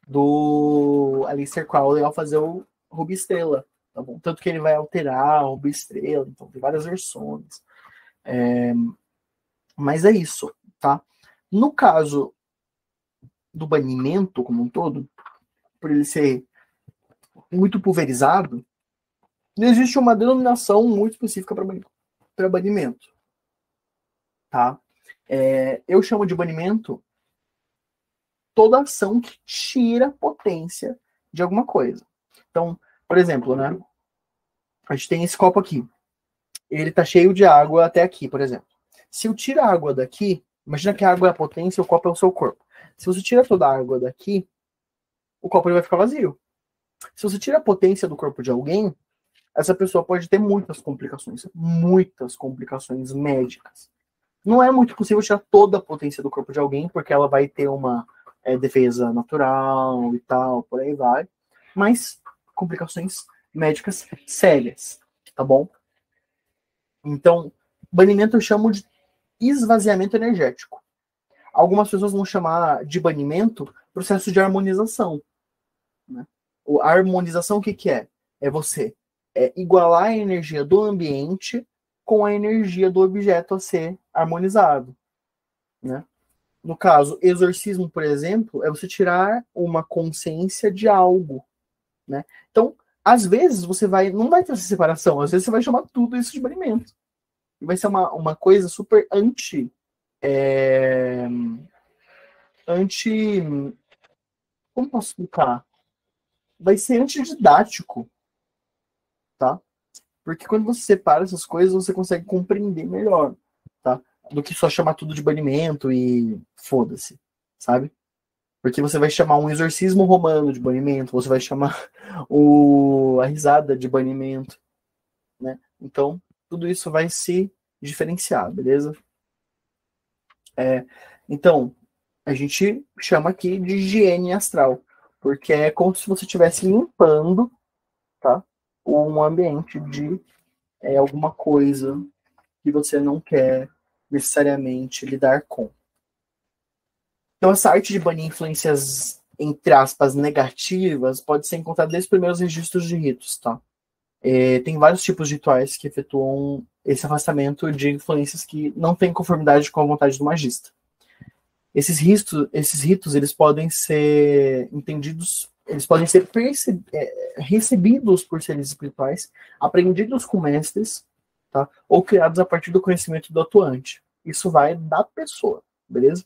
do Aleister Crowley ao fazer o Rubi Estrela. Tá bom? Tanto que ele vai alterar o Rubi Estrela. Então, tem várias versões. Mas é isso, tá? No caso do banimento como um todo, por ele ser muito pulverizado, existe uma denominação muito específica para banimento. Tá? Eu chamo de banimento toda ação que tira potência de alguma coisa. Então, por exemplo, né? A gente tem esse copo aqui. Ele tá cheio de água até aqui, por exemplo. Se eu tiro a água daqui, imagina que a água é a potência e o copo é o seu corpo. Se você tira toda a água daqui, o copo ele vai ficar vazio. Se você tira a potência do corpo de alguém, essa pessoa pode ter muitas complicações médicas. Não é muito possível tirar toda a potência do corpo de alguém, porque ela vai ter uma defesa natural e tal, por aí vai. Mas complicações médicas sérias, tá bom? Então, banimento eu chamo de esvaziamento energético. Algumas pessoas vão chamar de banimento processo de harmonização, né? A harmonização, o que que é? É você igualar a energia do ambiente com a energia do objeto a ser harmonizado, né? No caso, exorcismo, por exemplo, é você tirar uma consciência de algo, né? Então, às vezes, não vai ter essa separação, às vezes você vai chamar tudo isso de banimento. E vai ser uma coisa super como posso explicar? Vai ser antididático, tá? Porque quando você separa essas coisas, você consegue compreender melhor, tá? Do que só chamar tudo de banimento e foda-se, sabe? Porque você vai chamar um exorcismo romano de banimento, você vai chamar a risada de banimento, né? Então, tudo isso vai se diferenciar, beleza? Então, a gente chama aqui de higiene astral, porque é como se você estivesse limpando, tá? Um ambiente de alguma coisa que você não quer necessariamente lidar com. Então, essa arte de banir influências, entre aspas, negativas, pode ser encontrada desde os primeiros registros de ritos, tá? Tem vários tipos de rituais que efetuam esse afastamento de influências que não têm conformidade com a vontade do magista. Esses ritos, eles podem ser entendidos, eles podem ser recebidos por seres espirituais, aprendidos com mestres, tá? Ou criados a partir do conhecimento do atuante. Isso vai da pessoa, beleza?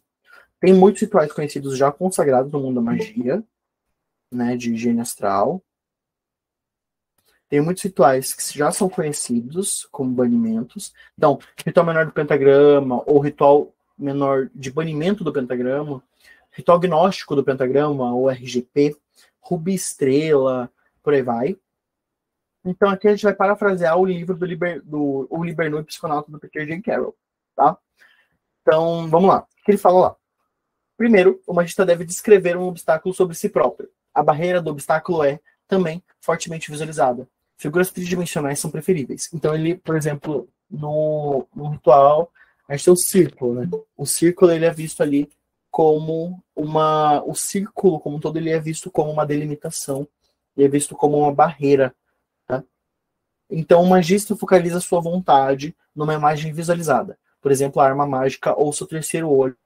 Tem muitos rituais conhecidos já consagrados no mundo da magia, né, de higiene astral. Tem muitos rituais que já são conhecidos como banimentos. Então, ritual menor do pentagrama, ou ritual menor de banimento do pentagrama, ritual gnóstico do pentagrama, ou RGP, rubi estrela, por aí vai. Então, aqui a gente vai parafrasear o livro O Liber Nui Psiconauta do Peter J. Carroll, tá? Então, vamos lá. O que ele fala lá? Primeiro, o magista deve descrever um obstáculo sobre si próprio. A barreira do obstáculo é, também, fortemente visualizada. Figuras tridimensionais são preferíveis. Então, ele, por exemplo, no ritual, a gente tem o círculo, né? O círculo, ele é visto ali como o círculo, como um todo, ele é visto como uma delimitação. Ele é visto como uma barreira, tá? Então, o magista focaliza sua vontade numa imagem visualizada. Por exemplo, a arma mágica ou seu terceiro olho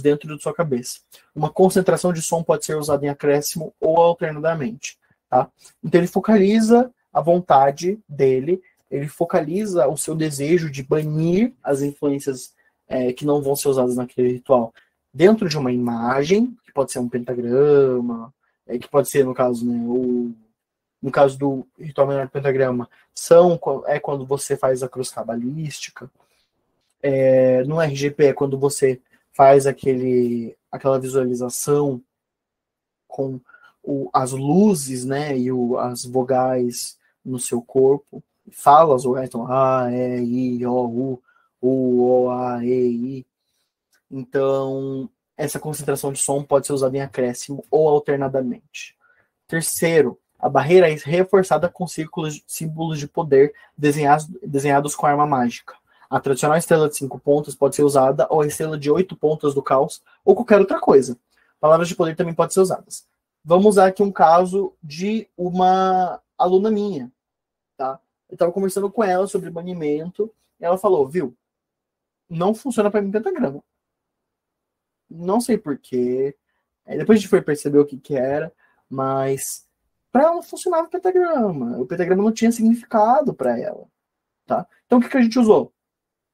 dentro de sua cabeça. Uma concentração de som pode ser usada em acréscimo ou alternadamente, tá? Então ele focaliza a vontade dele, ele focaliza o seu desejo de banir as influências que não vão ser usadas naquele ritual dentro de uma imagem, que pode ser um pentagrama, que pode ser, no caso, né, no caso do ritual menor do pentagrama, quando você faz a cruz cabalística. No RGP é quando você faz aquela visualização com as luzes, né, e as vogais no seu corpo. Fala as vogais, então, A, E, I, O, U, O, A, E, I. Então, essa concentração de som pode ser usada em acréscimo ou alternadamente. Terceiro, a barreira é reforçada com símbolos de poder desenhados com arma mágica. A tradicional estrela de 5 pontas pode ser usada, ou a estrela de 8 pontas do caos, ou qualquer outra coisa. Palavras de poder também podem ser usadas. Vamos usar aqui um caso de uma aluna minha, tá? Eu estava conversando com ela sobre banimento, e ela falou, viu, não funciona para mim pentagrama. Não sei porquê. Depois a gente foi perceber o que era, mas para ela não funcionava o pentagrama. O pentagrama não tinha significado para ela, tá? Então o que a gente usou?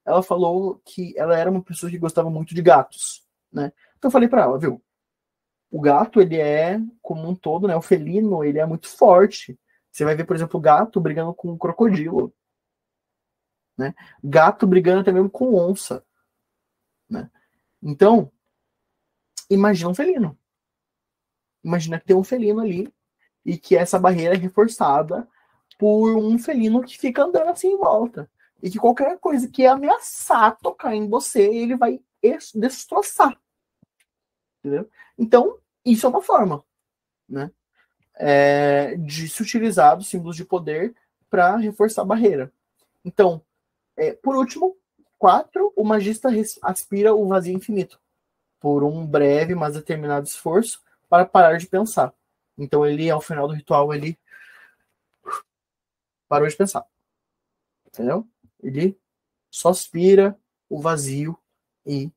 Ela falou que ela era uma pessoa que gostava muito de gatos, né? Então eu falei para ela, viu? O gato, ele é, como um todo, né? O felino, ele é muito forte. Você vai ver, por exemplo, o gato brigando com um crocodilo, né? Gato brigando até mesmo com onça, né? Então, imagina um felino. Imagina que tem um felino ali e que essa barreira é reforçada por um felino que fica andando assim em volta. E que qualquer coisa que ameaçar tocar em você, ele vai destroçar. Entendeu? Então, isso é uma forma, né? de se utilizar dos símbolos de poder para reforçar a barreira. Então, por último, 4, o magista aspira o vazio infinito, por um breve, mas determinado esforço para parar de pensar. Então, ele, ao final do ritual, ele parou de pensar. Entendeu? Ele só aspira o vazio e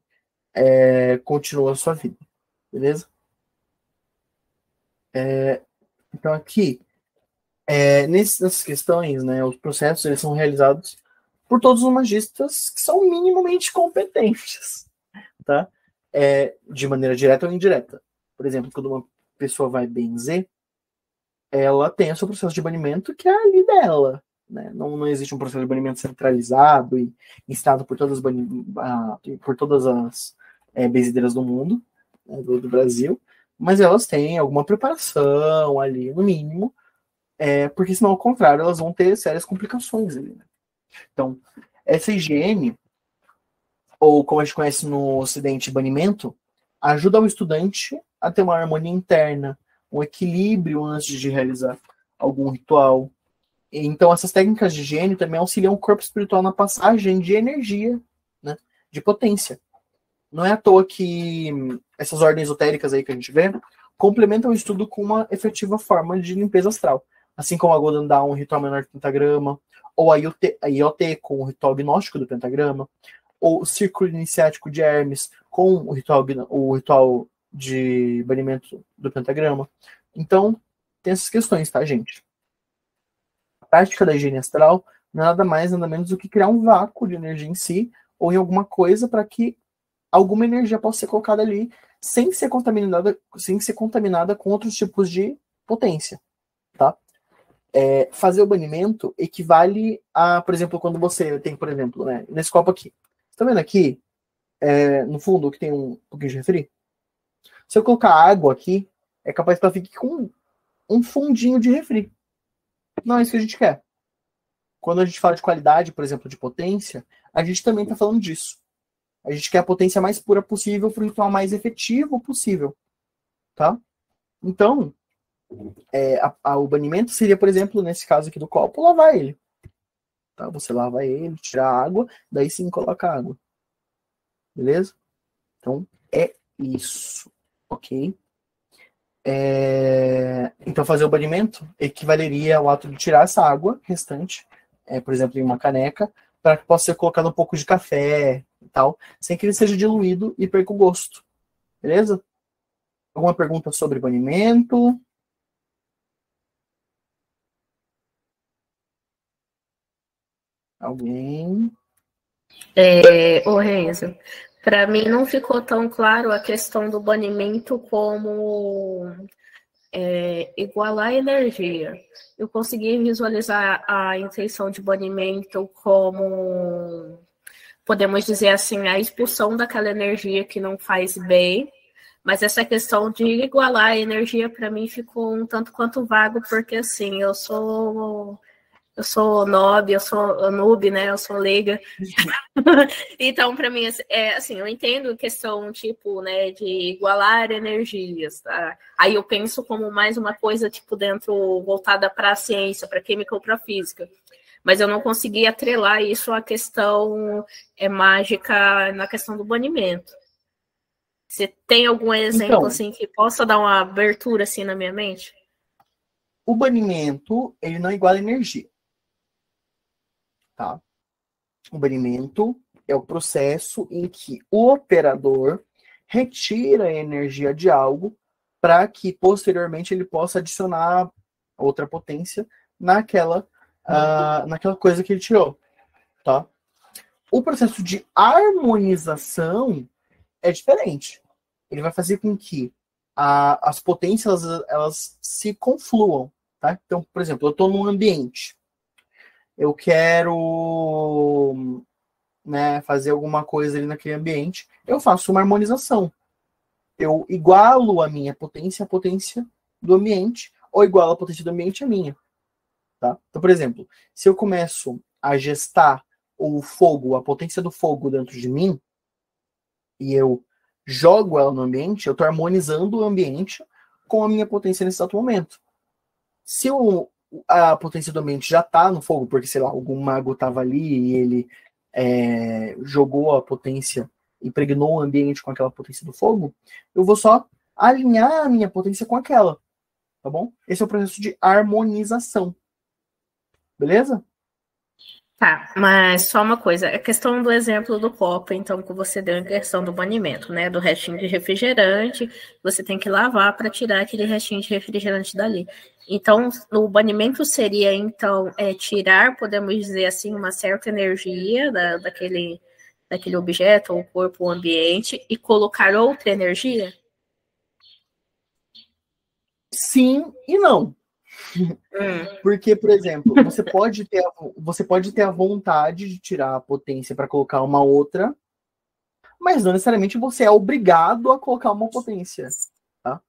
continua a sua vida. Beleza? Então, aqui, nessas questões, né, os processos eles são realizados por todos os magistas que são minimamente competentes, tá? De maneira direta ou indireta. Por exemplo, quando uma pessoa vai benzer, ela tem o seu processo de banimento que é ali dela, né? Não existe um processo de banimento centralizado e instado por todas as benzedeiras do mundo, né, do Brasil, mas elas têm alguma preparação ali, no mínimo, porque senão, ao contrário, elas vão ter sérias complicações ali, né? Então, essa higiene, ou como a gente conhece no Ocidente, banimento, ajuda o estudante a ter uma harmonia interna, um equilíbrio antes de realizar algum ritual. Então, essas técnicas de higiene também auxiliam o corpo espiritual na passagem de energia, né, de potência. Não é à toa que essas ordens esotéricas aí que a gente vê complementam o estudo com uma efetiva forma de limpeza astral. Assim como a Golden Dawn, um ritual menor do pentagrama, ou a IoT com o ritual gnóstico do pentagrama, ou o círculo iniciático de Hermes com o ritual de banimento do pentagrama. Então, tem essas questões, tá, gente? A prática da higiene astral não é nada mais, nada menos do que criar um vácuo de energia em si, ou em alguma coisa, para que alguma energia possa ser colocada ali sem ser contaminada com outros tipos de potência, tá? Fazer o banimento equivale a, por exemplo, quando você tem, por exemplo, né, nesse copo aqui. Tá vendo aqui, no fundo, que tem um pouquinho de refri? Se eu colocar água aqui, é capaz que ela fique com um fundinho de refri. Não é isso que a gente quer. Quando a gente fala de qualidade, por exemplo, de potência, a gente também está falando disso. A gente quer a potência mais pura possível para o ritual mais efetivo possível. Tá? Então, o banimento seria, por exemplo, nesse caso aqui do copo, lavar ele. Tá? Você lava ele, tira a água, daí sim coloca a água. Beleza? Então, é isso. Ok? Então, fazer o banimento equivaleria ao ato de tirar essa água restante, por exemplo, em uma caneca, para que possa ser colocado um pouco de café e tal, sem que ele seja diluído e perca o gosto. Beleza? Alguma pergunta sobre banimento? Alguém?
Ô Renzo, para mim não ficou tão claro a questão do banimento como igualar a energia. Eu consegui visualizar a intenção de banimento como, podemos dizer assim, a expulsão daquela energia que não faz bem, mas essa questão de igualar a energia para mim ficou um tanto quanto vago, porque assim, eu sou noob, eu sou noob, né? Eu sou leiga. Então, para mim, assim, eu entendo a questão, tipo, né, de igualar energias, tá? Aí eu penso como mais uma coisa, tipo, voltada para a ciência, para a química ou para a física. Mas eu não consegui atrelar isso à questão mágica, na questão do banimento. Você tem algum exemplo, então, assim, que possa dar uma abertura, assim, na minha mente?
O banimento, ele não iguala energia. Tá? O banimento é o processo em que o operador retira a energia de algo para que posteriormente ele possa adicionar outra potência naquela coisa que ele tirou. Tá? O processo de harmonização é diferente. Ele vai fazer com que as potências elas se confluam. Tá? Então, por exemplo, eu estou num ambiente. Eu quero, né, fazer alguma coisa ali naquele ambiente, eu faço uma harmonização. Eu igualo a minha potência à potência do ambiente, ou igualo a potência do ambiente à minha. Tá? Então, por exemplo, se eu começo a gestar o fogo, a potência do fogo dentro de mim, e eu jogo ela no ambiente, eu estou harmonizando o ambiente com a minha potência nesse exato momento. Se a potência do ambiente já está no fogo, porque, sei lá, algum mago estava ali e ele jogou a potência, impregnou o ambiente com aquela potência do fogo, eu vou só alinhar a minha potência com aquela, tá bom? Esse é o processo de harmonização. Beleza?
Tá, mas só uma coisa, a questão do exemplo do copo, então, que você deu em questão do banimento, né, do restinho de refrigerante, você tem que lavar para tirar aquele restinho de refrigerante dali. Então, o banimento seria, então, tirar, podemos dizer assim, uma certa energia daquele objeto, ou corpo, ou ambiente, e colocar outra energia?
Sim e não. Porque, por exemplo, você pode ter a vontade de tirar a potência para colocar uma outra, mas não necessariamente você é obrigado a colocar uma potência, tá?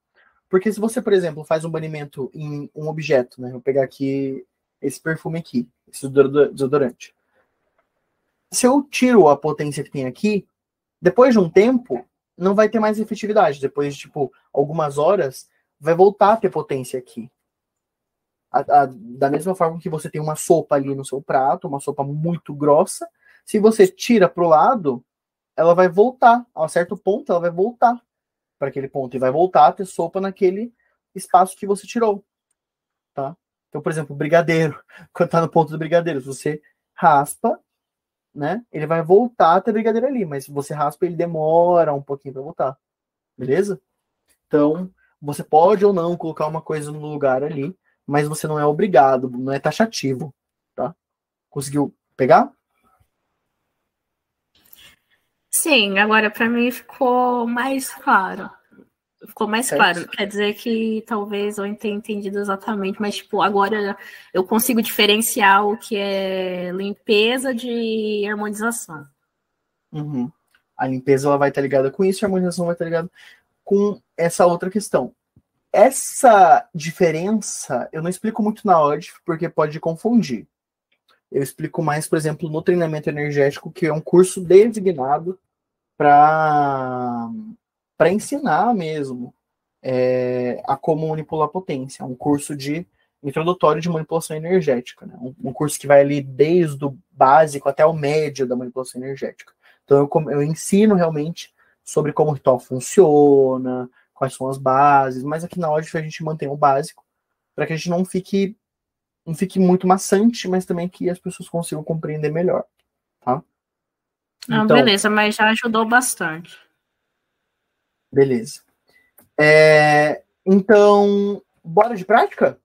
Porque se você, por exemplo, faz um banimento em um objeto, né? Vou pegar aqui esse perfume aqui, esse desodorante. Se eu tiro a potência que tem aqui, depois de um tempo, não vai ter mais efetividade. Depois de, tipo, algumas horas, vai voltar a ter potência aqui. Da mesma forma que você tem uma sopa ali no seu prato, uma sopa muito grossa, se você tira para o lado, ela vai voltar. A certo ponto, ela vai voltar para aquele ponto e vai voltar a ter sopa naquele espaço que você tirou. Tá? Então, por exemplo, o brigadeiro, quando está no ponto do brigadeiro, se você raspa, né, ele vai voltar a ter brigadeiro ali, mas se você raspa, ele demora um pouquinho para voltar. Beleza? Então, você pode ou não colocar uma coisa no lugar ali, mas você não é obrigado, não é taxativo, tá? Conseguiu pegar?
Sim, agora para mim ficou mais claro. Ficou mais claro. Quer dizer que talvez eu não tenha entendido exatamente, mas tipo, agora eu consigo diferenciar o que é limpeza de harmonização.
Uhum. A limpeza ela vai estar ligada com isso, a harmonização vai estar ligada com essa outra questão. Essa diferença eu não explico muito na ODF, porque pode confundir. Eu explico mais, por exemplo, no treinamento energético, que é um curso designado para ensinar mesmo a como manipular a potência. É um curso de introdutório de manipulação energética. Né? Um curso que vai ali desde o básico até o médio da manipulação energética. Então eu ensino realmente sobre como o ritual funciona, quais são as bases, mas aqui na ODF a gente mantém o básico para que a gente não fique muito maçante, mas também que as pessoas consigam compreender melhor, tá?
Então, beleza, mas já ajudou bastante.
Beleza. Então, bora de prática?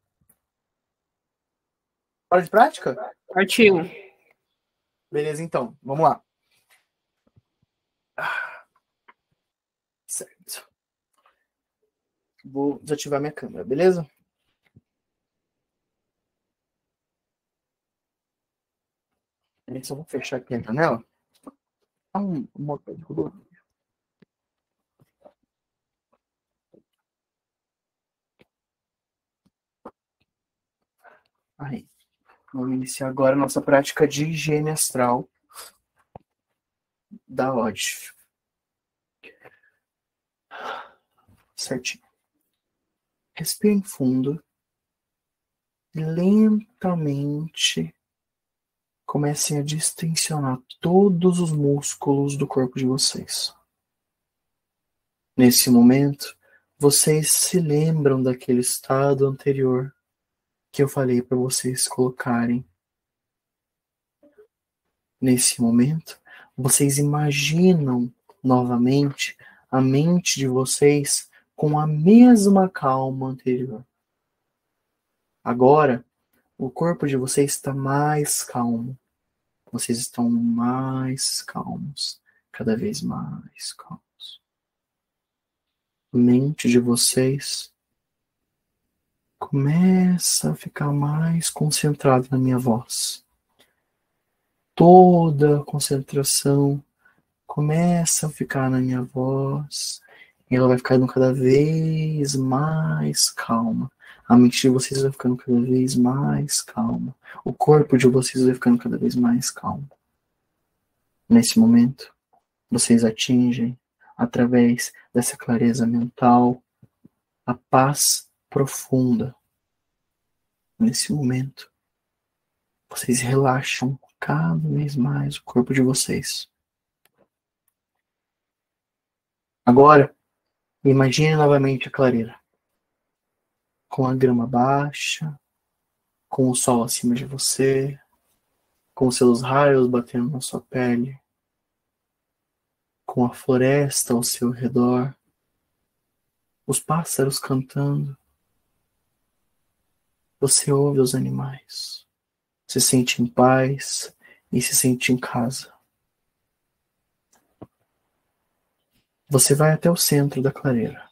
Bora de prática?
Partiu.
Beleza, então. Vamos lá. Certo. Vou desativar minha câmera, beleza? Só vou fechar aqui a janela. Um motor de rodovia. Aí. Vamos iniciar agora a nossa prática de higiene astral da ODF. Certinho. Respirem fundo. Lentamente comecem a distensionar todos os músculos do corpo de vocês. Nesse momento, vocês se lembram daquele estado anterior que eu falei para vocês colocarem. Nesse momento, vocês imaginam novamente a mente de vocês com a mesma calma anterior. Agora, o corpo de vocês está mais calmo. Vocês estão mais calmos, cada vez mais calmos. A mente de vocês começa a ficar mais concentrada na minha voz. Toda a concentração começa a ficar na minha voz e ela vai ficando cada vez mais calma. A mente de vocês vai ficando cada vez mais calma. O corpo de vocês vai ficando cada vez mais calmo. Nesse momento, vocês atingem, através dessa clareza mental, a paz profunda. Nesse momento, vocês relaxam cada vez mais o corpo de vocês. Agora, imagine novamente a clareira. Com a grama baixa, com o sol acima de você, com seus raios batendo na sua pele, com a floresta ao seu redor, os pássaros cantando. Você ouve os animais, se sente em paz e se sente em casa. Você vai até o centro da clareira.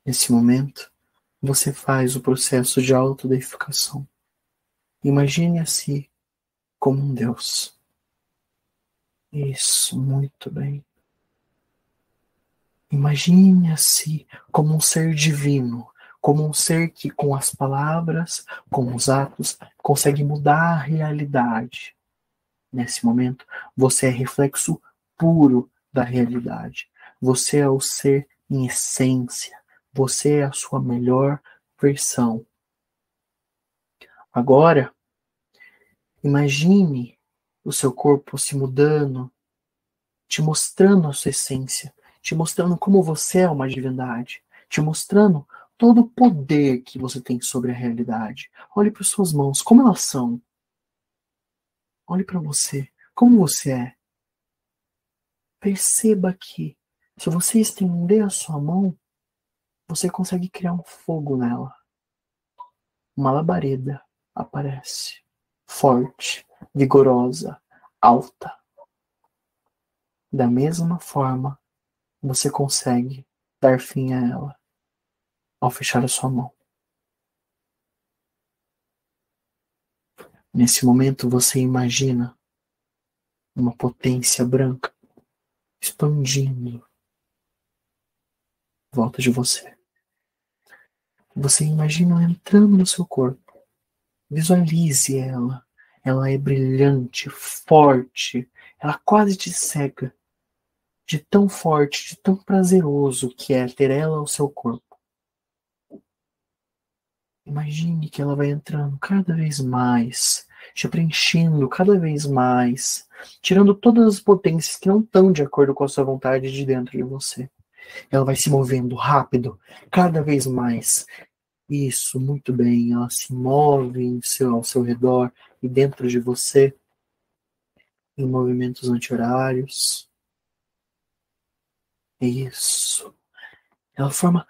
Nesse momento, você faz o processo de autodeificação. Imagine a si como um Deus. Isso, muito bem. Imagine a si como um ser divino, como um ser que com as palavras, com os atos, consegue mudar a realidade. Nesse momento, você é reflexo puro da realidade. Você é o ser em essência. Você é a sua melhor versão. Agora, imagine o seu corpo se mudando, te mostrando a sua essência, te mostrando como você é uma divindade, te mostrando todo o poder que você tem sobre a realidade. Olhe para suas mãos, como elas são. Olhe para você, como você é. Perceba que, se você estender a sua mão, você consegue criar um fogo nela. Uma labareda aparece, forte, vigorosa, alta. Da mesma forma, você consegue dar fim a ela ao fechar a sua mão. Nesse momento, você imagina uma potência branca expandindo em volta de você. Você imagina ela entrando no seu corpo. Visualize ela. Ela é brilhante, forte. Ela quase te cega. De tão forte, de tão prazeroso que é ter ela ao seu corpo. Imagine que ela vai entrando cada vez mais, te preenchendo cada vez mais, tirando todas as potências que não estão de acordo com a sua vontade de dentro de você. Ela vai se movendo rápido, cada vez mais. Isso, muito bem. Ela se move ao seu redor e dentro de você, em movimentos anti-horários. Isso. Ela forma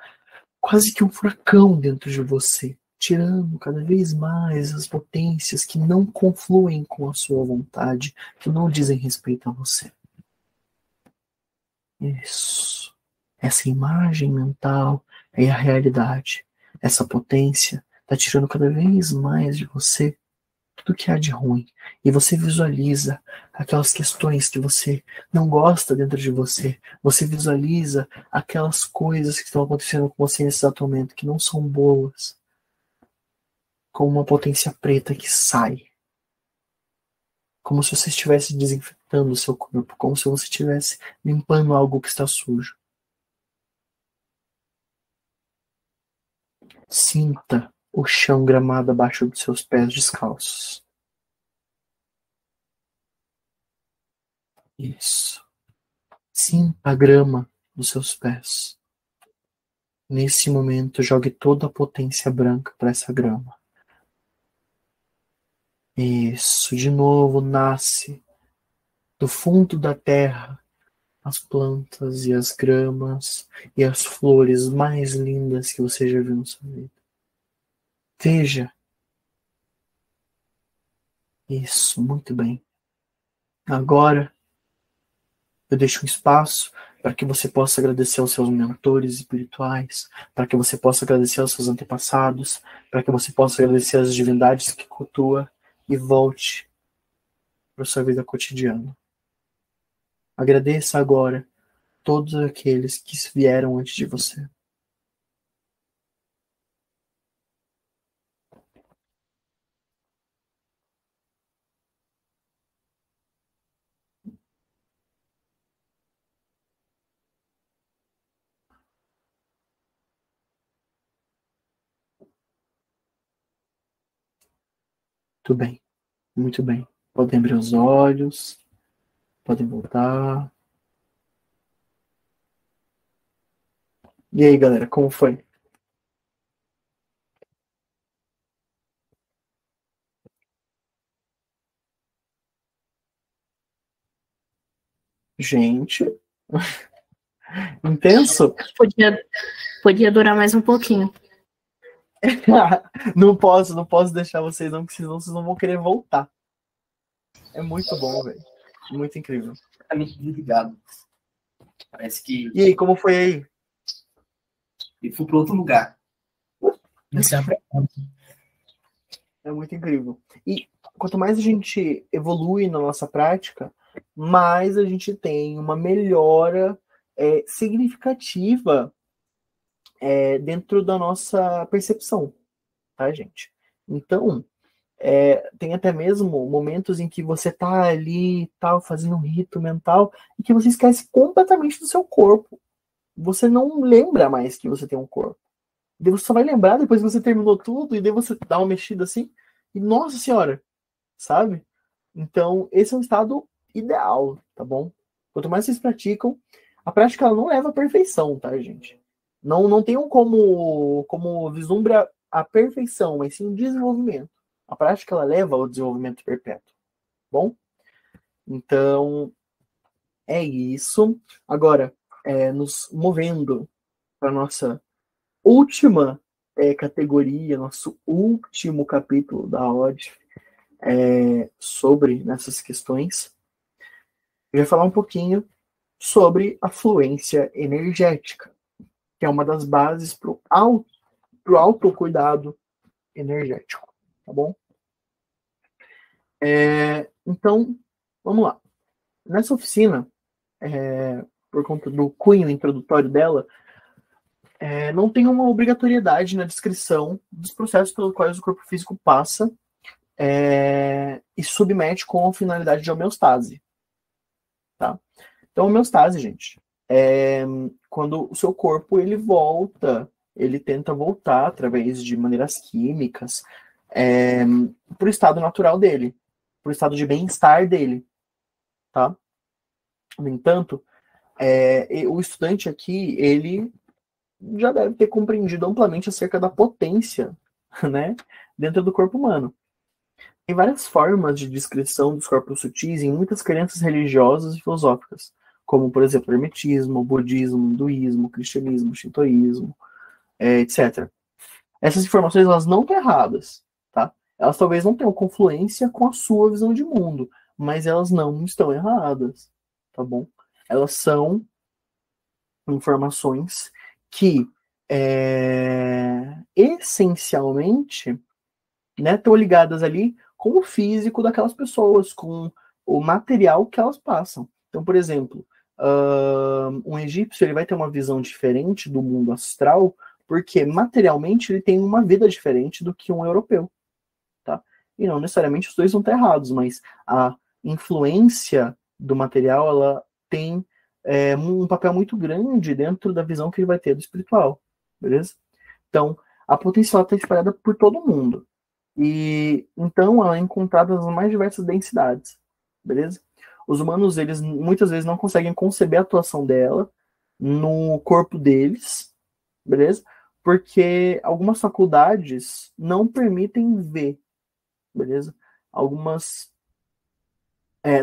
quase que um furacão dentro de você, tirando cada vez mais as potências que não confluem com a sua vontade, que não dizem respeito a você. Isso. Essa imagem mental é a realidade. Essa potência está tirando cada vez mais de você tudo que há de ruim. E você visualiza aquelas questões que você não gosta dentro de você. Você visualiza aquelas coisas que estão acontecendo com você nesse exato momento, que não são boas. Com uma potência preta que sai. Como se você estivesse desinfetando o seu corpo. Como se você estivesse limpando algo que está sujo. Sinta o chão gramado abaixo dos seus pés descalços. Isso. Sinta a grama dos seus pés. Nesse momento, jogue toda a potência branca para essa grama. Isso. De novo, nasce do fundo da terra as plantas e as gramas e as flores mais lindas que você já viu na sua vida. Veja. Isso, muito bem. Agora, eu deixo um espaço para que você possa agradecer aos seus mentores espirituais, para que você possa agradecer aos seus antepassados, para que você possa agradecer às divindades que cultua e volte para a sua vida cotidiana. Agradeça agora todos aqueles que vieram antes de você. Muito bem, muito bem. Podem abrir os olhos, podem voltar. E aí, galera, como foi? Gente, intenso?
Podia durar mais um pouquinho.
Não posso deixar vocês não, porque senão vocês não vão querer voltar. É muito bom, velho. Muito incrível.
Completamente desligado. Parece que
E aí, como foi aí?
ele foi para outro lugar.
Esse é a-
É muito incrível. E quanto mais a gente evolui na nossa prática, mais a gente tem uma melhora significativa dentro da nossa percepção, tá, gente? Então, tem até mesmo momentos em que você tá ali, tal, fazendo um rito mental, e que você esquece completamente do seu corpo. Você não lembra mais que você tem um corpo. Daí você só vai lembrar depois que você terminou tudo, e daí você dá uma mexida assim, e nossa senhora, sabe? Então, esse é um estado ideal, tá bom? Quanto mais vocês praticam, a prática ela não leva à perfeição, tá, gente? Não tenham como vislumbrar a perfeição, mas sim o desenvolvimento. A prática ela leva ao desenvolvimento perpétuo, bom? Então, é isso. Agora, nos movendo para nossa última categoria, nosso último capítulo da OD sobre nessas questões, eu ia falar um pouquinho sobre a fluência energética, que é uma das bases para o autocuidado energético, tá bom? Então, vamos lá. Nessa oficina, por conta do cunho introdutório dela, não tem uma obrigatoriedade na descrição dos processos pelos quais o corpo físico passa e submete com a finalidade de homeostase. Tá? Então, homeostase, gente, quando o seu corpo ele volta, ele tenta voltar através de maneiras químicas para o estado natural dele, para o estado de bem-estar dele. Tá? No entanto, o estudante aqui, ele já deve ter compreendido amplamente acerca da potência, né, dentro do corpo humano. Tem várias formas de descrição dos corpos sutis em muitas crenças religiosas e filosóficas, como, por exemplo, o hermetismo, o budismo, o hinduísmo, o cristianismo, o shintoísmo, etc. Essas informações elas não estão erradas, tá? Elas talvez não tenham confluência com a sua visão de mundo, mas elas não estão erradas, tá bom? Elas são informações que essencialmente, né, estão ligadas ali com o físico daquelas pessoas, com o material que elas passam. Então, por exemplo, um egípcio ele vai ter uma visão diferente do mundo astral, porque materialmente ele tem uma vida diferente do que um europeu. Tá? E não necessariamente os dois vão estar errados, mas a influência do material ela tem um papel muito grande dentro da visão que ele vai ter do espiritual, beleza? Então, a potência está espalhada por todo mundo. E então ela é encontrada nas mais diversas densidades, beleza? Os humanos, eles muitas vezes não conseguem conceber a atuação dela no corpo deles, beleza? Porque algumas faculdades não permitem ver, beleza?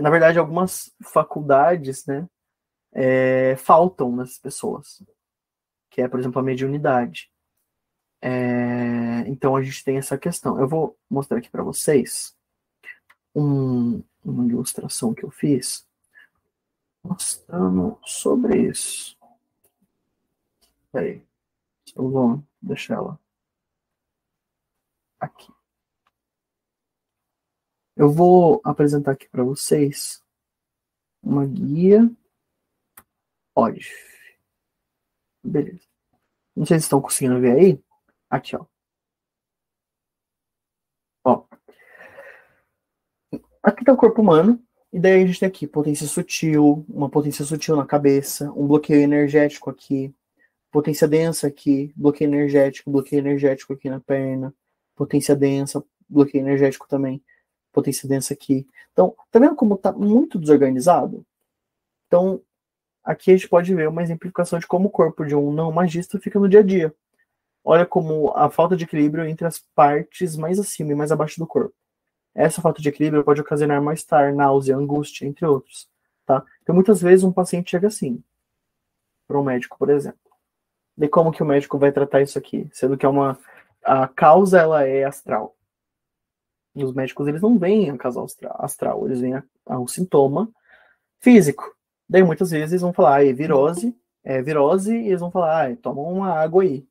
Na verdade, algumas faculdades, né, faltam nessas pessoas, que é, por exemplo, a mediunidade. Então a gente tem essa questão. Eu vou mostrar aqui para vocês uma ilustração que eu fiz mostrando sobre isso. Peraí, eu vou deixar ela aqui. Eu vou apresentar aqui para vocês uma guia ODF. Beleza. Não sei se estão conseguindo ver aí. Aqui, ó. Aqui tá o corpo humano. E daí a gente tem aqui potência sutil, uma potência sutil na cabeça, um bloqueio energético aqui, potência densa aqui, bloqueio energético aqui na perna, potência densa, bloqueio energético também potência densa aqui. Então, tá vendo como tá muito desorganizado? Então, aqui a gente pode ver uma exemplificação de como o corpo de um não magista fica no dia a dia. Olha como a falta de equilíbrio entre as partes mais acima e mais abaixo do corpo. Essa falta de equilíbrio pode ocasionar mal-estar, náusea, angústia, entre outros. Tá? Então, muitas vezes, um paciente chega assim, para um médico, por exemplo. E como que o médico vai tratar isso aqui? Sendo que a causa ela é astral. E os médicos, eles não veem a causa astral, eles veem o sintoma físico. Daí, muitas vezes, eles vão falar, é virose, e eles vão falar, toma uma água aí.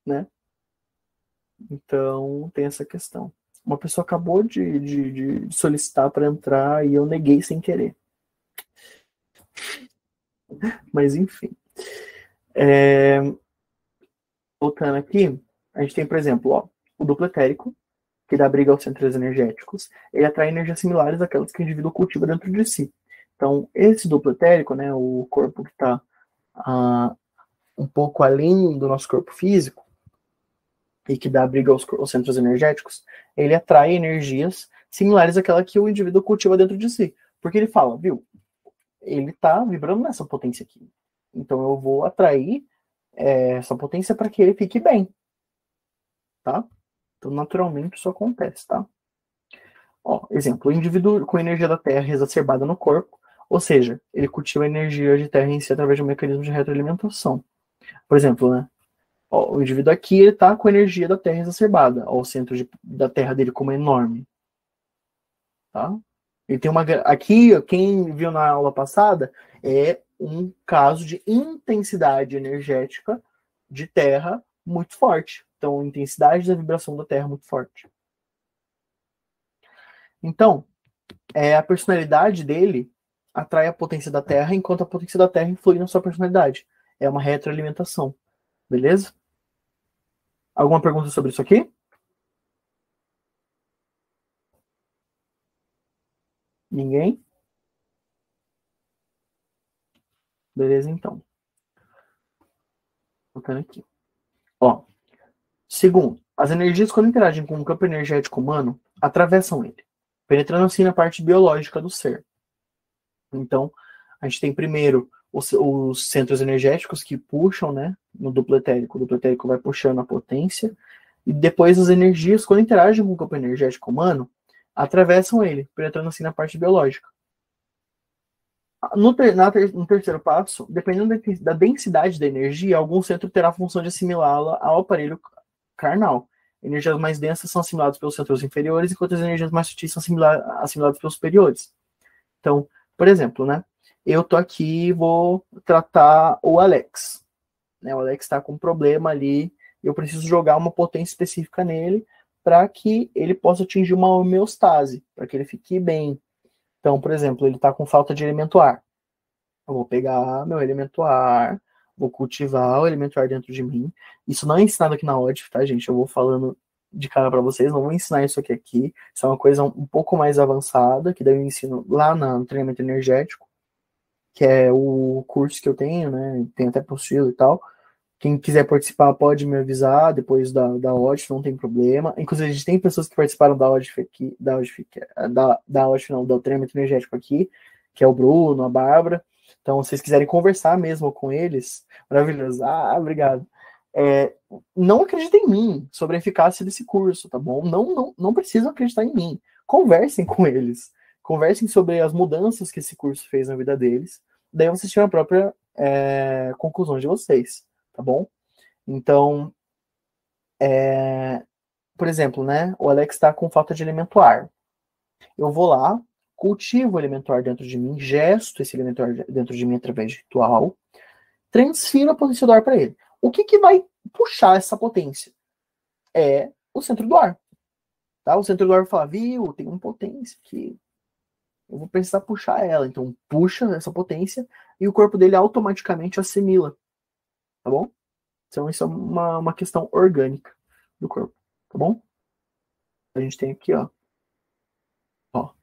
Né? Então, tem essa questão. Uma pessoa acabou de solicitar para entrar e eu neguei sem querer. Mas, enfim. Voltando aqui, a gente tem, por exemplo, o duplo etérico, que dá briga aos centros energéticos. Ele atrai energias similares àquelas que o indivíduo cultiva dentro de si. Então, esse duplo etérico, né, o corpo que está um pouco além do nosso corpo físico, e que dá briga aos centros energéticos, ele atrai energias similares àquela que o indivíduo cultiva dentro de si. Porque ele fala, viu, ele está vibrando nessa potência aqui. Então eu vou atrair essa potência para que ele fique bem. Tá? Então naturalmente isso acontece, tá? Exemplo, o indivíduo com energia da Terra exacerbada no corpo, ou seja, ele cultiva a energia de Terra em si através de um mecanismo de retroalimentação. Por exemplo, né? O indivíduo aqui ele tá com a energia da Terra exacerbada. O centro da Terra dele como é enorme. Tá? Ele tem aqui, quem viu na aula passada, é um caso de intensidade energética de Terra muito forte. Então, a intensidade da vibração da Terra muito forte. Então, a personalidade dele atrai a potência da Terra, enquanto a potência da Terra influi na sua personalidade. É uma retroalimentação. Beleza? Alguma pergunta sobre isso aqui? Ninguém? Beleza, então. Voltando aqui. Segundo, as energias, quando interagem com o campo energético humano, atravessam ele, penetrando assim na parte biológica do ser. Então, a gente tem primeiro os centros energéticos que puxam, né, no duplo etérico. O duplo etérico vai puxando a potência. E depois as energias, quando interagem com o campo energético humano, atravessam ele, penetrando assim na parte biológica. No terceiro passo, dependendo da densidade da energia, algum centro terá a função de assimilá-la ao aparelho carnal. Energias mais densas são assimiladas pelos centros inferiores, enquanto as energias mais sutis são assimiladas pelos superiores. Então, por exemplo, né? Eu tô aqui e vou tratar o Alex. Né, o Alex está com um problema ali, eu preciso jogar uma potência específica nele para que ele possa atingir uma homeostase, para que ele fique bem. Então, por exemplo, ele está com falta de elemento ar. Eu vou pegar meu elemento ar, vou cultivar o elemento ar dentro de mim. Isso não é ensinado aqui na ODF, tá, gente? Eu vou falando de cara para vocês, não vou ensinar isso aqui. Isso é uma coisa um pouco mais avançada, que daí eu ensino lá no treinamento energético, que é o curso que eu tenho, né? Tem até apostila e tal. Quem quiser participar pode me avisar depois da ODF, não tem problema. Inclusive, a gente tem pessoas que participaram da ODF aqui, da ODF não, do treinamento energético aqui, que é o Bruno, a Bárbara. Então, se vocês quiserem conversar mesmo com eles, maravilhoso. Obrigado. Não acreditem em mim sobre a eficácia desse curso, tá bom? Não precisam acreditar em mim. Conversem com eles. Conversem sobre as mudanças que esse curso fez na vida deles. Daí vocês tiram a própria conclusão de vocês, tá bom? Então, por exemplo, né? O Alex está com falta de elemento ar. Eu vou lá, cultivo o elemento ar dentro de mim, gesto esse elemento ar dentro de mim através de ritual, transfiro a potência do ar para ele. O que vai puxar essa potência? É o centro do ar. Tá? O centro do ar vai falar, viu, tem uma potência aqui. Eu vou precisar puxar ela. Então, puxa essa potência e o corpo dele automaticamente assimila. Tá bom? Então, isso é uma questão orgânica do corpo. Tá bom? A gente tem aqui, ó.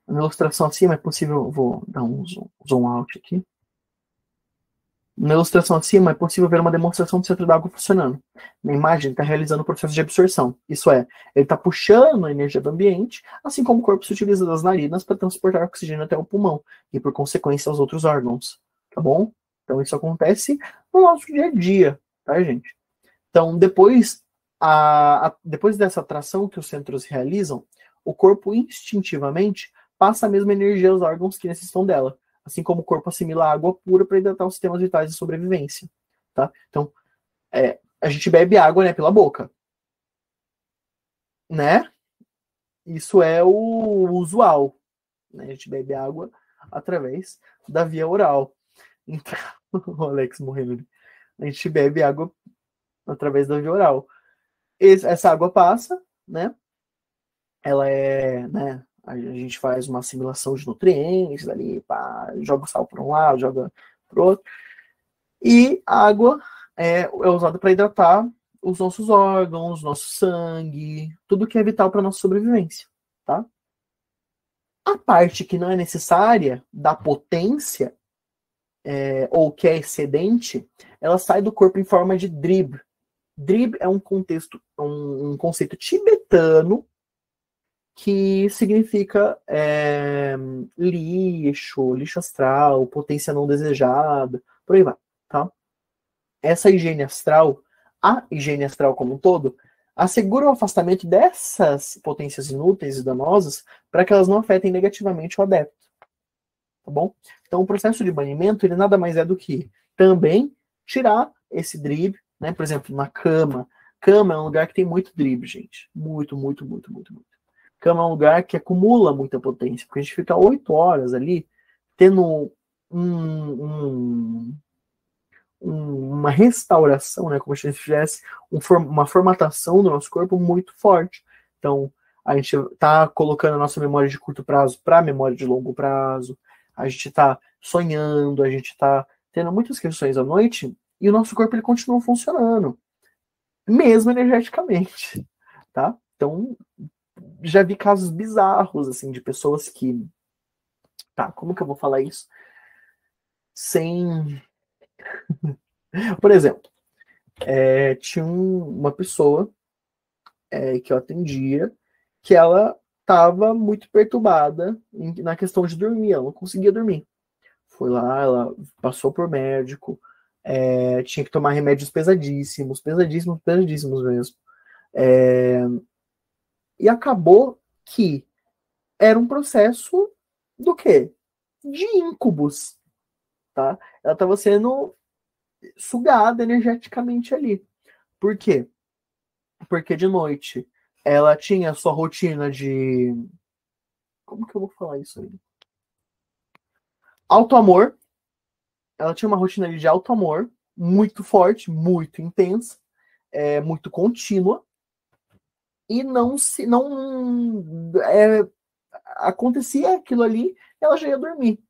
Na ilustração acima é possível, vou dar um zoom out aqui. Na ilustração acima, é possível ver uma demonstração do centro d'água funcionando. Na imagem, ele está realizando o processo de absorção. Isso é, ele está puxando a energia do ambiente, assim como o corpo se utiliza das narinas para transportar oxigênio até o pulmão e, por consequência, aos outros órgãos. Tá bom? Então, isso acontece no nosso dia a dia, tá, gente? Então, depois dessa atração que os centros realizam, o corpo instintivamente passa a mesma energia aos órgãos que necessitam dela, assim como o corpo assimila água pura para hidratar os sistemas vitais de sobrevivência, tá? Então, a gente bebe água, né, pela boca, né? Isso é o usual, né? A gente bebe água através da via oral. Então, o Alex morrendo ali. A gente bebe água através da via oral. Essa água passa, né? Ela né? A gente faz uma assimilação de nutrientes ali, pá, joga o sal para um lado, joga para o outro. E a água é usada para hidratar os nossos órgãos, nosso sangue, tudo que é vital para nossa sobrevivência, tá? A parte que não é necessária da potência, ou que é excedente, ela sai do corpo em forma de drib. Drib é um conceito tibetano que significa lixo astral, potência não desejada, por aí vai, tá? Essa higiene astral, a higiene astral como um todo, assegura o afastamento dessas potências inúteis e danosas para que elas não afetem negativamente o adepto, tá bom? Então o processo de banimento, ele nada mais é do que também tirar esse drib, né? Por exemplo, na cama. Cama é um lugar que tem muito drib, gente. Muito. Cama é um lugar que acumula muita potência, porque a gente fica 8 horas ali tendo uma restauração, né, como se a gente fizesse uma formatação do nosso corpo muito forte. Então, a gente está colocando a nossa memória de curto prazo para a memória de longo prazo, a gente está sonhando, a gente está tendo muitas questões à noite, e o nosso corpo ele continua funcionando, mesmo energeticamente, tá? Então, já vi casos bizarros, assim, de pessoas que... Tá, como que eu vou falar isso? Sem... Por exemplo, tinha uma pessoa que eu atendia, que ela estava muito perturbada na questão de dormir, ela não conseguia dormir. Foi lá, ela passou por médico, tinha que tomar remédios pesadíssimos mesmo. E acabou que era um processo do quê? De íncubos, tá? Ela estava sendo sugada energeticamente ali. Por quê? Porque de noite ela tinha a sua rotina de... Como que eu vou falar isso aí? Autoamor. Ela tinha uma rotina de autoamor muito forte, muito intensa, muito contínua. E acontecia aquilo ali, ela já ia dormir,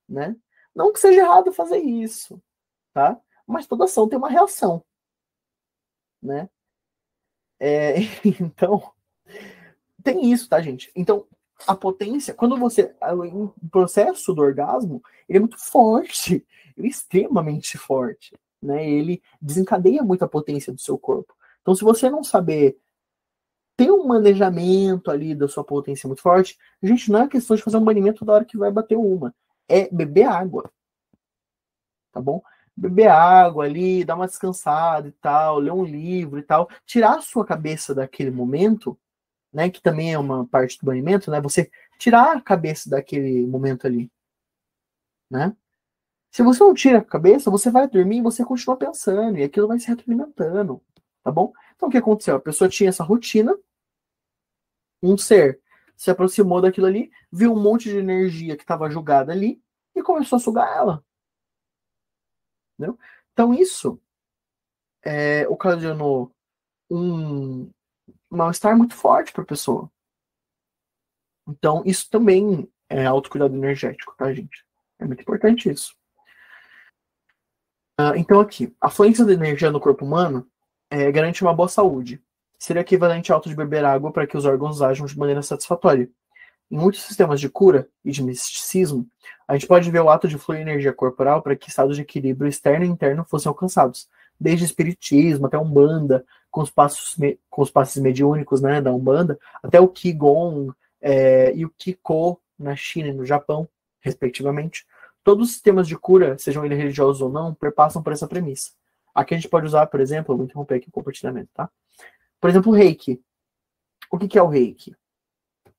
né? Não que seja errado fazer isso, tá? Mas toda ação tem uma reação, né? Então, tem isso, tá, gente? Então, a potência, quando o processo do orgasmo, ele é muito forte, ele é extremamente forte, né? Ele desencadeia muito a potência do seu corpo. Então, se você não saber ter um manejamento ali da sua potência muito forte, gente, não é questão de fazer um banimento da hora que vai bater uma. É beber água. Tá bom? Beber água ali, dar uma descansada e tal, ler um livro e tal. Tirar a sua cabeça daquele momento, né? Que também é uma parte do banimento, né? Você tirar a cabeça daquele momento ali. Né? Se você não tira a cabeça, você vai dormir e você continua pensando. E aquilo vai se retroalimentando. Tá bom? Então o que aconteceu? A pessoa tinha essa rotina, um ser se aproximou daquilo ali, viu um monte de energia que estava jogada ali e começou a sugar ela. Entendeu? Então isso ocasionou um mal-estar muito forte para a pessoa. Então isso também é autocuidado energético, tá, gente? É muito importante isso. Então aqui, a fluência de energia no corpo humano garante uma boa saúde. Seria equivalente ao ato de beber água para que os órgãos ajam de maneira satisfatória. Em muitos sistemas de cura e de misticismo, a gente pode ver o ato de fluir energia corporal para que estados de equilíbrio externo e interno fossem alcançados, desde espiritismo até Umbanda, com os passos mediúnicos, né, da Umbanda, até o Qigong e o Kiko na China e no Japão, respectivamente. Todos os sistemas de cura, sejam eles religiosos ou não, perpassam por essa premissa. Aqui a gente pode usar, por exemplo, eu vou interromper aqui o compartilhamento, tá? Por exemplo, o Reiki. O que é o Reiki?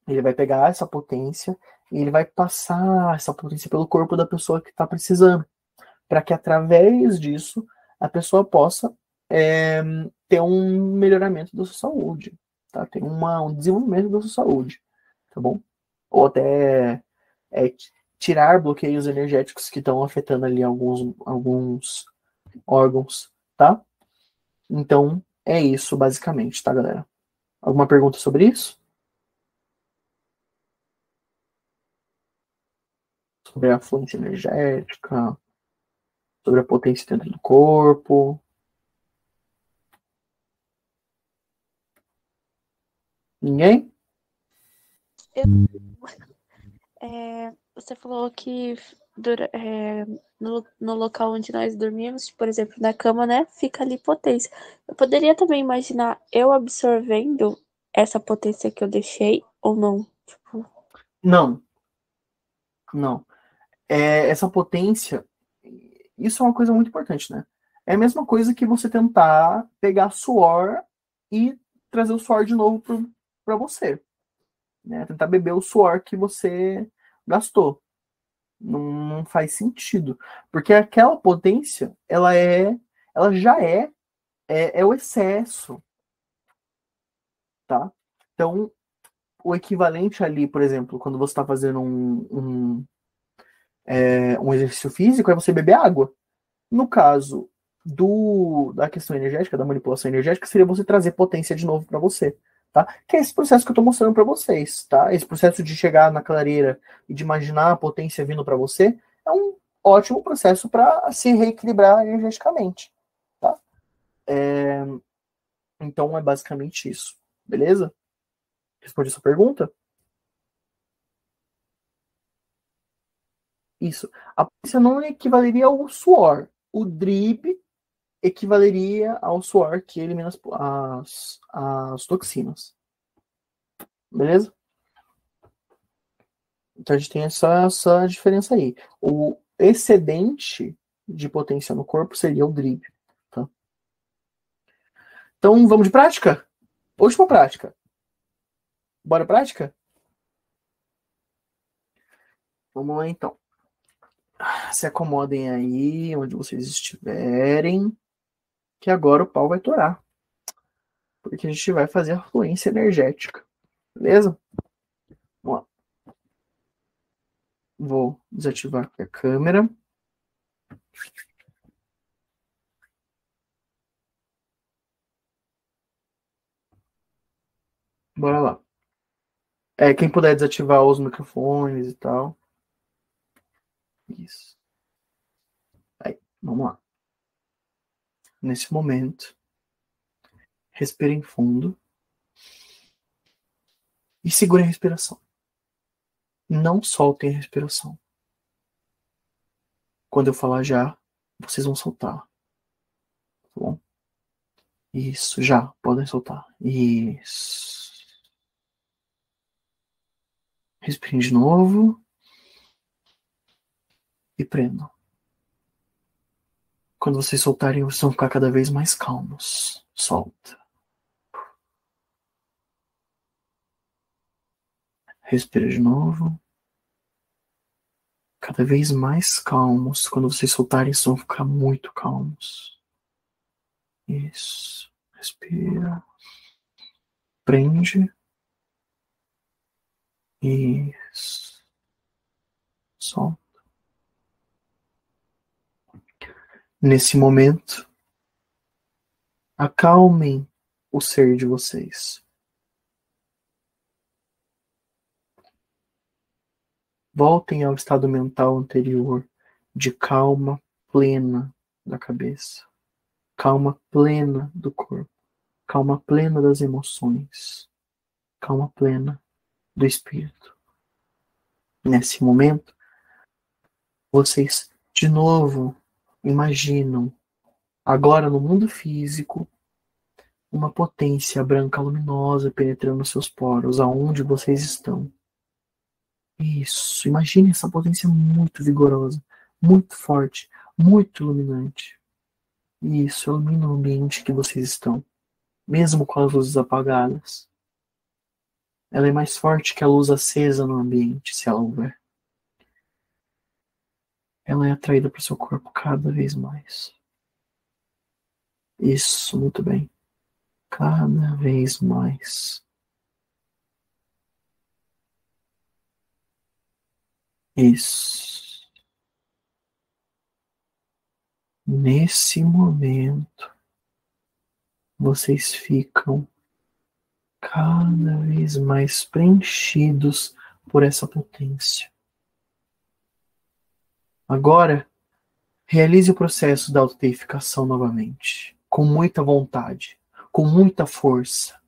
Ele vai pegar essa potência e ele vai passar essa potência pelo corpo da pessoa que está precisando, para que através disso a pessoa possa ter um melhoramento da sua saúde, tá? Ter um desenvolvimento da sua saúde, tá bom? Ou até tirar bloqueios energéticos que estão afetando ali alguns órgãos, tá? Então, é isso basicamente, tá, galera? Alguma pergunta sobre isso? Sobre a fluência energética, sobre a potência dentro do corpo. Ninguém?
Você falou que no local onde nós dormimos, por exemplo, na cama, né, fica ali potência. Eu poderia também imaginar eu absorvendo essa potência que eu deixei ou não? Tipo...
Não. Não. Essa potência, isso é uma coisa muito importante, né? É a mesma coisa que você tentar pegar suor e trazer o suor de novo para você. Né? Tentar beber o suor que você gastou. Não faz sentido. Porque aquela potência, ela já é o excesso. Tá? Então, o equivalente ali, por exemplo, quando você está fazendo um exercício físico, é você beber água. No caso da questão energética, da manipulação energética, seria você trazer potência de novo para você. Tá? Que é esse processo que eu estou mostrando para vocês. Tá? Esse processo de chegar na clareira e de imaginar a potência vindo para você é um ótimo processo para se reequilibrar energeticamente. Tá? Então é basicamente isso. Beleza? Respondi a sua pergunta? Isso. A potência não equivaleria ao suor. O drip equivaleria ao suor que elimina as toxinas. Beleza? Então a gente tem essa diferença aí. O excedente de potência no corpo seria o drip. Tá? Então vamos de prática? Última prática. Bora prática? Vamos lá então. Se acomodem aí onde vocês estiverem, que agora o pau vai torar. Porque a gente vai fazer a fluência energética. Beleza? Vamos lá. Vou desativar aqui a câmera. Bora lá. Quem puder desativar os microfones e tal. Isso. Aí, vamos lá. Nesse momento, respirem fundo e segurem a respiração. Não soltem a respiração. Quando eu falar já, vocês vão soltar. Tá bom? Isso, já. Podem soltar. Isso. Respirem de novo. E prendam. Quando vocês soltarem, vocês vão ficar cada vez mais calmos. Solta. Respira de novo. Cada vez mais calmos. Quando vocês soltarem, vocês vão ficar muito calmos. Isso. Respira. Prende. Isso. Solta. Nesse momento, acalmem o ser de vocês. Voltem ao estado mental anterior de calma plena da cabeça, calma plena do corpo, calma plena das emoções, calma plena do espírito. Nesse momento, vocês de novo imaginam, agora no mundo físico, uma potência branca luminosa penetrando nos seus poros, aonde vocês estão. Isso, imagine essa potência muito vigorosa, muito forte, muito iluminante. Isso, ilumina o ambiente que vocês estão, mesmo com as luzes apagadas. Ela é mais forte que a luz acesa no ambiente, se ela houver. Ela é atraída para o seu corpo cada vez mais. Isso, muito bem. Cada vez mais. Isso. Nesse momento, vocês ficam cada vez mais preenchidos por essa potência. Agora, realize o processo da autodeificação novamente, com muita vontade, com muita força.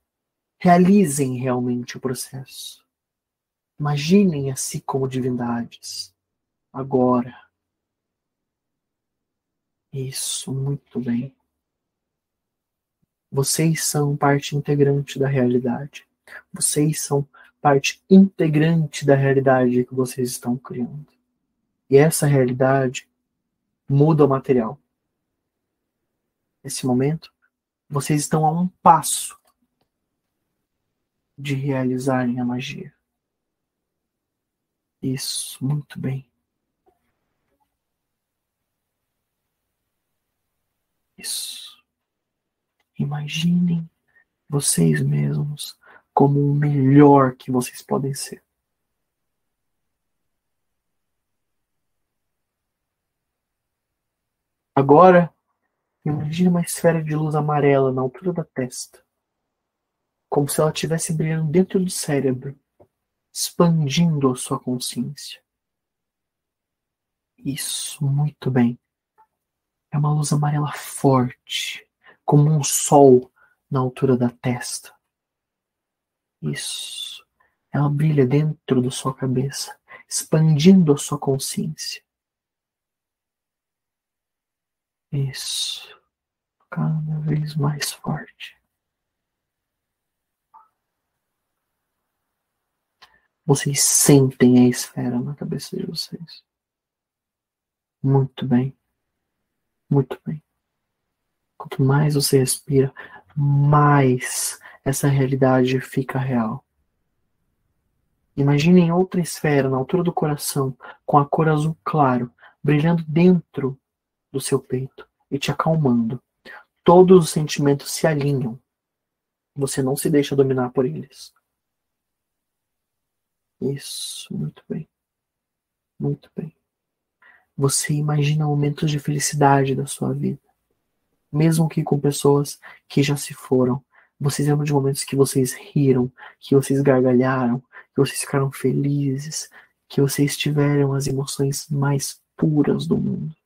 Realizem realmente o processo. Imaginem a si como divindades. Agora. Isso, muito bem. Vocês são parte integrante da realidade. Vocês são parte integrante da realidade que vocês estão criando. E essa realidade muda o material. Nesse momento, vocês estão a um passo de realizarem a magia. Isso, muito bem. Isso. Imaginem vocês mesmos como o melhor que vocês podem ser. Agora, imagine uma esfera de luz amarela na altura da testa, como se ela estivesse brilhando dentro do cérebro, expandindo a sua consciência. Isso, muito bem. É uma luz amarela forte, como um sol na altura da testa. Isso. Ela brilha dentro da sua cabeça, expandindo a sua consciência. Isso. Cada vez mais forte. Vocês sentem a esfera na cabeça de vocês. Muito bem. Muito bem. Quanto mais você respira, mais essa realidade fica real. Imaginem outra esfera na altura do coração, com a cor azul claro, brilhando dentro do seu peito e te acalmando. Todos os sentimentos se alinham. Você não se deixa dominar por eles. Isso, muito bem. Muito bem. Você imagina momentos de felicidade da sua vida. Mesmo que com pessoas que já se foram. Vocês lembram de momentos que vocês riram, que vocês gargalharam, que vocês ficaram felizes, que vocês tiveram as emoções mais puras do mundo.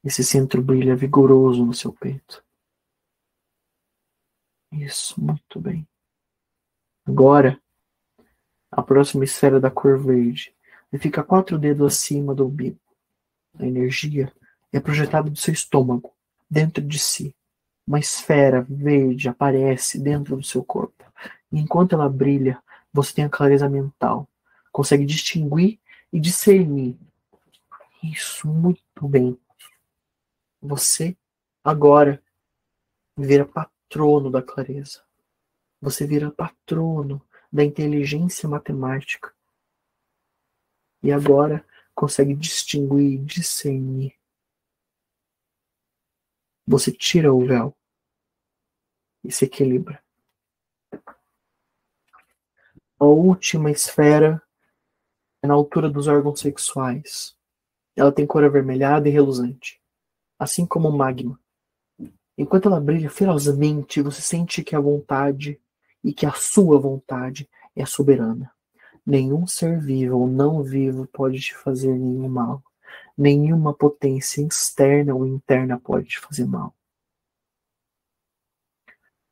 Esse centro brilha vigoroso no seu peito. Isso, muito bem. Agora, a próxima esfera da cor verde fica 4 dedos acima do umbigo. A energia é projetada do seu estômago, dentro de si. Uma esfera verde aparece dentro do seu corpo. E enquanto ela brilha, você tem a clareza mental. Consegue distinguir e discernir. Isso, muito bem. Você, agora, vira patrono da clareza. Você vira patrono da inteligência matemática. E agora consegue distinguir e discernir. Você tira o véu e se equilibra. A última esfera é na altura dos órgãos sexuais. Ela tem cor avermelhada e reluzente, assim como o magma. Enquanto ela brilha ferozmente, você sente que a vontade e que a sua vontade é soberana. Nenhum ser vivo ou não vivo pode te fazer nenhum mal. Nenhuma potência externa ou interna pode te fazer mal.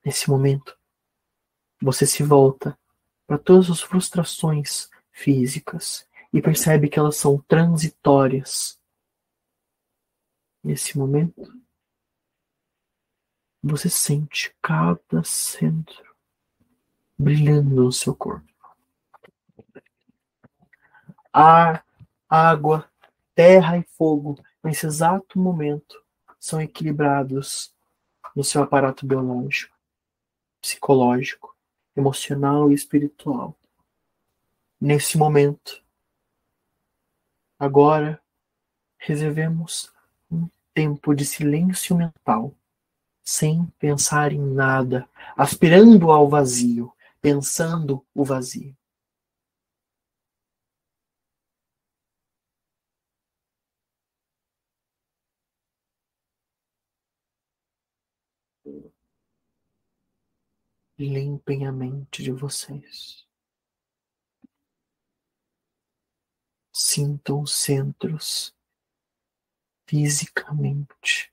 Nesse momento, você se volta para todas as frustrações físicas e percebe que elas são transitórias. Nesse momento, você sente cada centro brilhando no seu corpo. Ar, água, terra e fogo, nesse exato momento, são equilibrados no seu aparato biológico, psicológico, emocional e espiritual. Nesse momento, agora, reservemos um tempo de silêncio mental, sem pensar em nada, aspirando ao vazio, pensando o vazio. Limpem a mente de vocês. Sintam os centros fisicamente.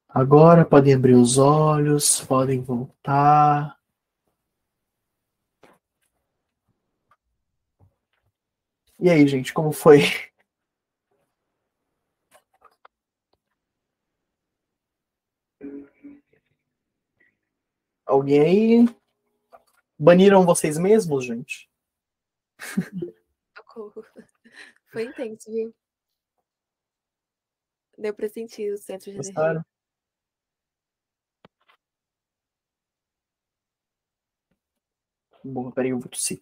Agora podem abrir os olhos, podem voltar. E aí, gente, como foi? Alguém aí? Baniram vocês mesmos, gente?
Socorro. Foi intenso, viu? Deu pra sentir o centro de energia.
Gostaram? Bom, peraí, eu vou tossir.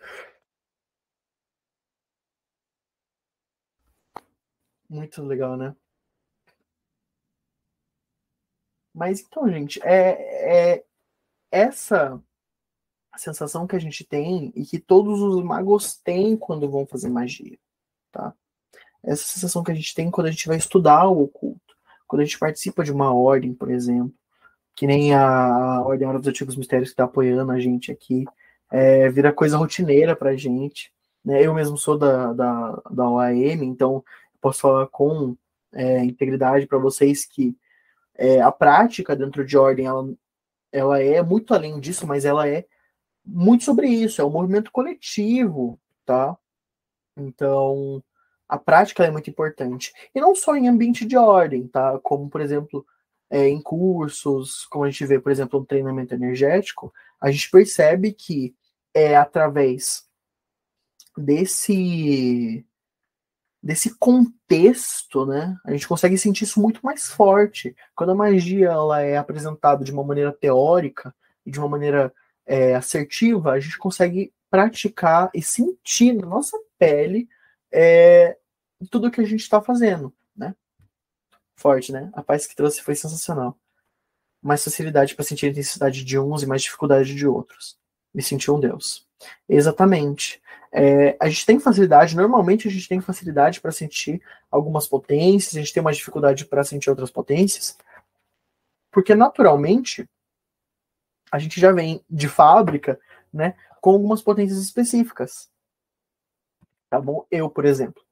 Muito legal, né? Mas então, gente, é essa sensação que a gente tem e que todos os magos têm quando vão fazer magia, tá? Essa sensação que a gente tem quando a gente vai estudar o oculto, quando a gente participa de uma ordem, por exemplo, que nem a Ordem Hora dos Antigos Mistérios que está apoiando a gente aqui, vira coisa rotineira pra gente, né? Eu mesmo sou da OAM, então posso falar com integridade para vocês que a prática dentro de ordem, ela é muito além disso, mas ela é muito sobre isso, é um movimento coletivo, tá? Então, a prática é muito importante. E não só em ambiente de ordem, tá? Como, por exemplo, em cursos, como a gente vê, por exemplo, um treinamento energético, a gente percebe que é através desse contexto, né, a gente consegue sentir isso muito mais forte. Quando a magia ela é apresentada de uma maneira teórica e de uma maneira assertiva, a gente consegue praticar e sentir na nossa pele tudo o que a gente está fazendo, né? Forte, né? A paz que trouxe foi sensacional. Mais facilidade para sentir a intensidade de uns e mais dificuldade de outros. Me senti um Deus. Exatamente. A gente tem facilidade, normalmente a gente tem facilidade para sentir algumas potências, a gente tem uma dificuldade para sentir outras potências, porque naturalmente a gente já vem de fábrica, né, com algumas potências específicas. Tá bom? Eu, por exemplo,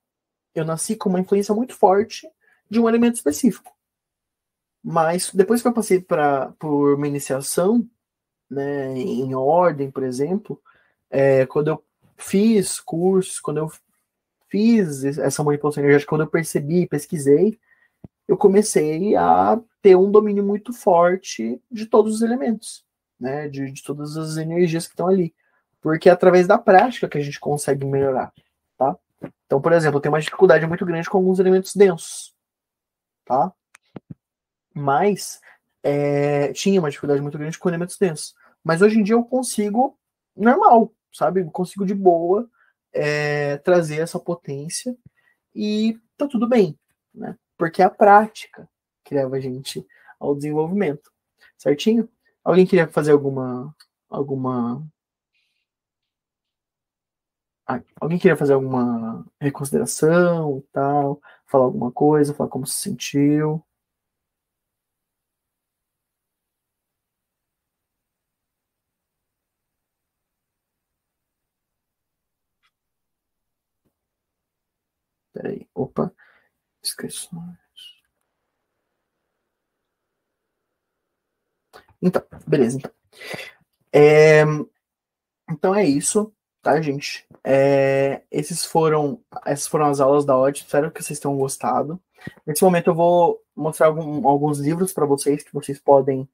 eu nasci com uma influência muito forte de um elemento específico. Mas depois que eu passei por uma iniciação, né, em ordem, por exemplo, quando eu fiz cursos, quando eu fiz essa manipulação energética, quando eu percebi, pesquisei, eu comecei a ter um domínio muito forte de todos os elementos, né, de todas as energias que estão ali. Porque é através da prática que a gente consegue melhorar, tá? Então, por exemplo, eu tenho uma dificuldade muito grande com alguns elementos densos, tá? Mas tinha uma dificuldade muito grande com elementos densos. Mas hoje em dia eu consigo normal, sabe? Eu consigo de boa trazer essa potência e tá tudo bem, né? Porque é a prática que leva a gente ao desenvolvimento, certinho? Alguém queria fazer alguém queria fazer alguma reconsideração e tal, falar alguma coisa, falar como se sentiu? Inscrições. Então, beleza, então. Então é isso, tá, gente? Essas foram as aulas da OD, espero que vocês tenham gostado. Nesse momento eu vou mostrar alguns livros para vocês que vocês podem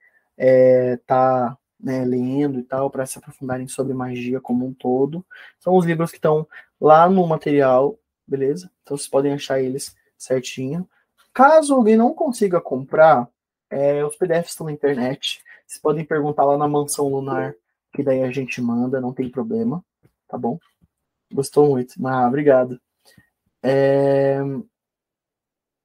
tá, né, lendo e tal, para se aprofundarem sobre magia como um todo. São os livros que estão lá no material, beleza? Então vocês podem achar eles certinho. Caso alguém não consiga comprar, os PDFs estão na internet. Vocês podem perguntar lá na Mansão Lunar, que daí a gente manda, não tem problema, tá bom? Gostou muito. Obrigado.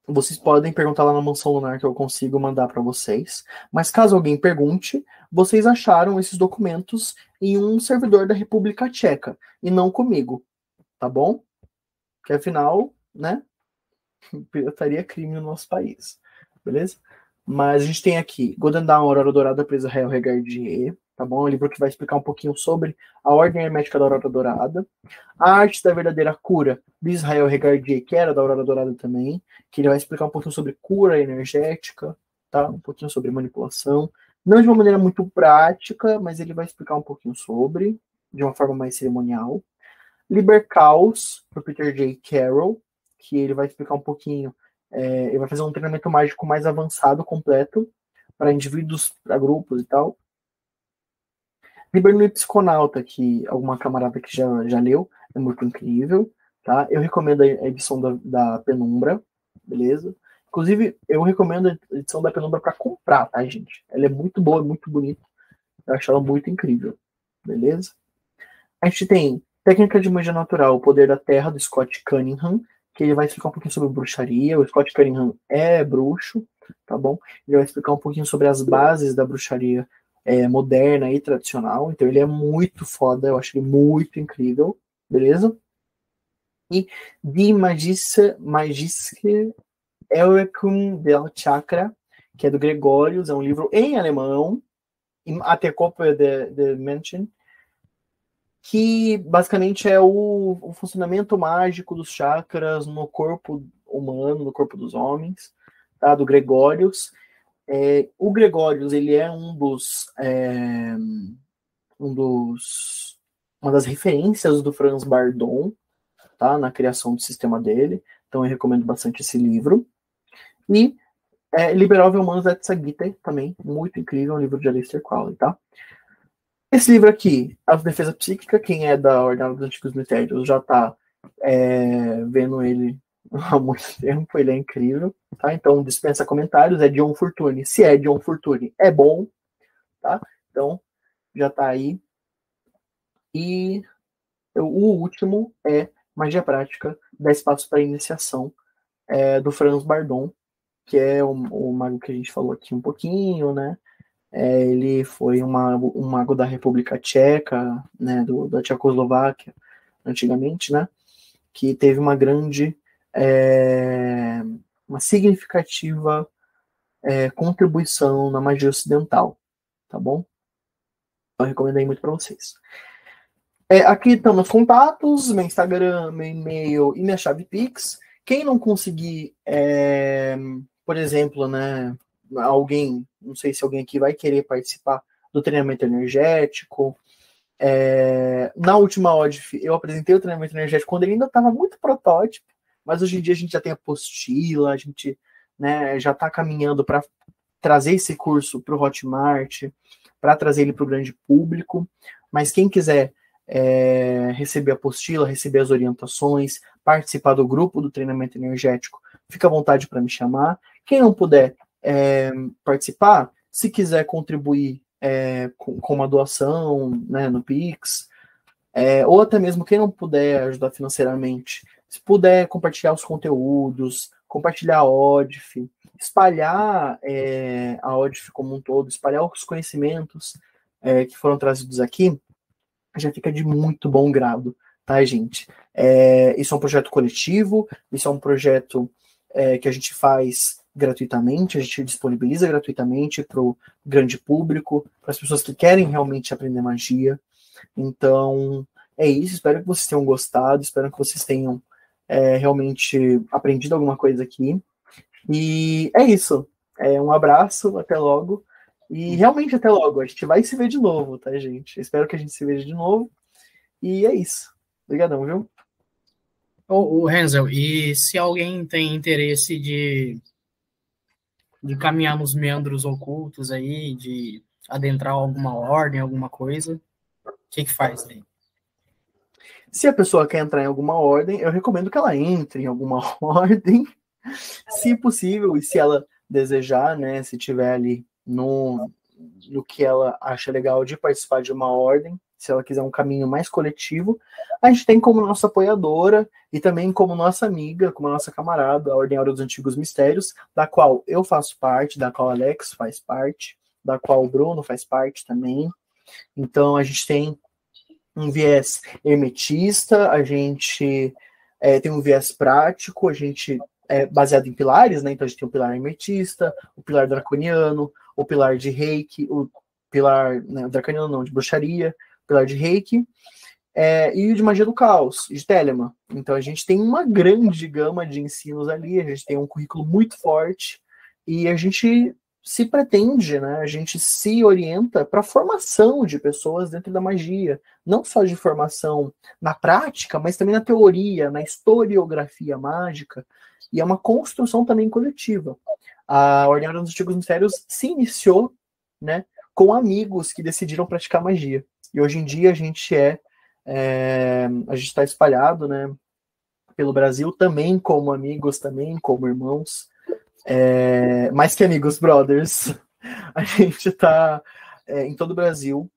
Vocês podem perguntar lá na Mansão Lunar que eu consigo mandar para vocês. Mas caso alguém pergunte, vocês acharam esses documentos em um servidor da República Tcheca e não comigo, tá bom? Porque afinal, né? Pirataria crime no nosso país, beleza? Mas a gente tem aqui Golden Dawn, Aurora Dourada, Presa Real Regardier, tá bom? É um livro que vai explicar um pouquinho sobre a Ordem Hermética da Aurora Dourada. A Arte da Verdadeira Cura, de Israel Regardier, que era da Aurora Dourada também, que ele vai explicar um pouquinho sobre cura energética, tá? Um pouquinho sobre manipulação. Não de uma maneira muito prática, mas ele vai explicar um pouquinho sobre, de uma forma mais cerimonial. Liber Caos, por Peter J. Carroll, que ele vai explicar um pouquinho, ele vai fazer um treinamento mágico mais avançado, completo, para indivíduos, para grupos e tal. Liber no Psiconauta, que alguma camarada que já leu, é muito incrível, tá? Eu recomendo a edição da Penumbra, beleza? Inclusive, eu recomendo a edição da Penumbra para comprar, tá, gente? Ela é muito boa, muito bonita. Eu acho ela muito incrível, beleza? A gente tem Técnica de Magia Natural, O Poder da Terra, do Scott Cunningham, que ele vai explicar um pouquinho sobre bruxaria. O Scott Cunningham é bruxo, tá bom? Ele vai explicar um pouquinho sobre as bases da bruxaria moderna e tradicional. Então ele é muito foda, eu acho ele muito incrível, beleza? E Die Magische Erweckung del Chakra, que é do Gregorius, é um livro em alemão, Até Kopf de Menschen, que basicamente é o funcionamento mágico dos chakras no corpo humano, no corpo dos homens, tá? Do Gregorius. O Gregorius, ele é uma das referências do Franz Bardon, tá? Na criação do sistema dele. Então eu recomendo bastante esse livro. E Liberove Humanos et Sagite, também, muito incrível, um livro de Aleister Crowley, tá? Esse livro aqui, A Defesa Psíquica, quem é da Ordem dos Antigos Mistérios já está vendo ele há muito tempo, ele é incrível, tá? Então dispensa comentários, é John Fortune. Se é John Fortune, é bom, tá? Então já está aí. E o último é Magia Prática, 10 Passos para a Iniciação, do Franz Bardon, que é o mago que a gente falou aqui um pouquinho, né? Ele foi um mago da República Tcheca, né, da Tchecoslováquia, antigamente, né, que teve uma grande, uma significativa contribuição na magia ocidental, tá bom? Eu recomendo aí muito para vocês. Aqui estão meus contatos, meu Instagram, meu e-mail e minha chave Pix. Quem não conseguir, por exemplo, né, alguém, não sei se alguém aqui vai querer participar do treinamento energético. Na última ODF, eu apresentei o treinamento energético quando ele ainda estava muito protótipo, mas hoje em dia a gente já tem apostila, a gente, né, já está caminhando para trazer esse curso para o Hotmart, para trazer ele para o grande público. Mas quem quiser receber a apostila, receber as orientações, participar do grupo do treinamento energético, fica à vontade para me chamar. Quem não puder participar, se quiser contribuir com uma doação, né, no Pix, ou até mesmo quem não puder ajudar financeiramente, se puder compartilhar os conteúdos, compartilhar a ODF, espalhar a ODF como um todo, espalhar os conhecimentos que foram trazidos aqui, já fica de muito bom grado, tá, gente? Isso é um projeto coletivo, isso é um projeto que a gente faz gratuitamente, a gente disponibiliza gratuitamente para o grande público, para as pessoas que querem realmente aprender magia. Então, é isso. Espero que vocês tenham gostado, espero que vocês tenham realmente aprendido alguma coisa aqui. E é isso. Um abraço, até logo. E realmente até logo. A gente vai se ver de novo, tá, gente? Espero que a gente se veja de novo. E é isso. Obrigadão, viu?
Ô, Renzel, e se alguém tem interesse de caminhar nos meandros ocultos aí, de adentrar alguma ordem, alguma coisa, o que faz aí?
Se a pessoa quer entrar em alguma ordem, eu recomendo que ela entre em alguma ordem, se possível, e se ela desejar, né, se tiver ali no que ela acha legal de participar de uma ordem, se ela quiser um caminho mais coletivo, a gente tem como nossa apoiadora e também como nossa amiga, como nossa camarada, a Ordem Hora dos Antigos Mistérios, da qual eu faço parte, da qual Alex faz parte, da qual o Bruno faz parte também. Então a gente tem um viés hermetista, a gente tem um viés prático, a gente é baseado em pilares, né? Então a gente tem o pilar hermetista, o pilar draconiano, o pilar de reiki, o pilar, né, draconiano não, de bruxaria, o pilar de reiki, e o de magia do caos, de Telemann. Então a gente tem uma grande gama de ensinos ali, a gente tem um currículo muito forte, e a gente se pretende, né, a gente se orienta para a formação de pessoas dentro da magia, não só de formação na prática, mas também na teoria, na historiografia mágica, e é uma construção também coletiva. A Ordem dos Antigos Mistérios se iniciou, né, com amigos que decidiram praticar magia, e hoje em dia a gente a gente está espalhado, né, pelo Brasil, também como amigos, também como irmãos, mais que amigos, brothers. A gente está em todo o Brasil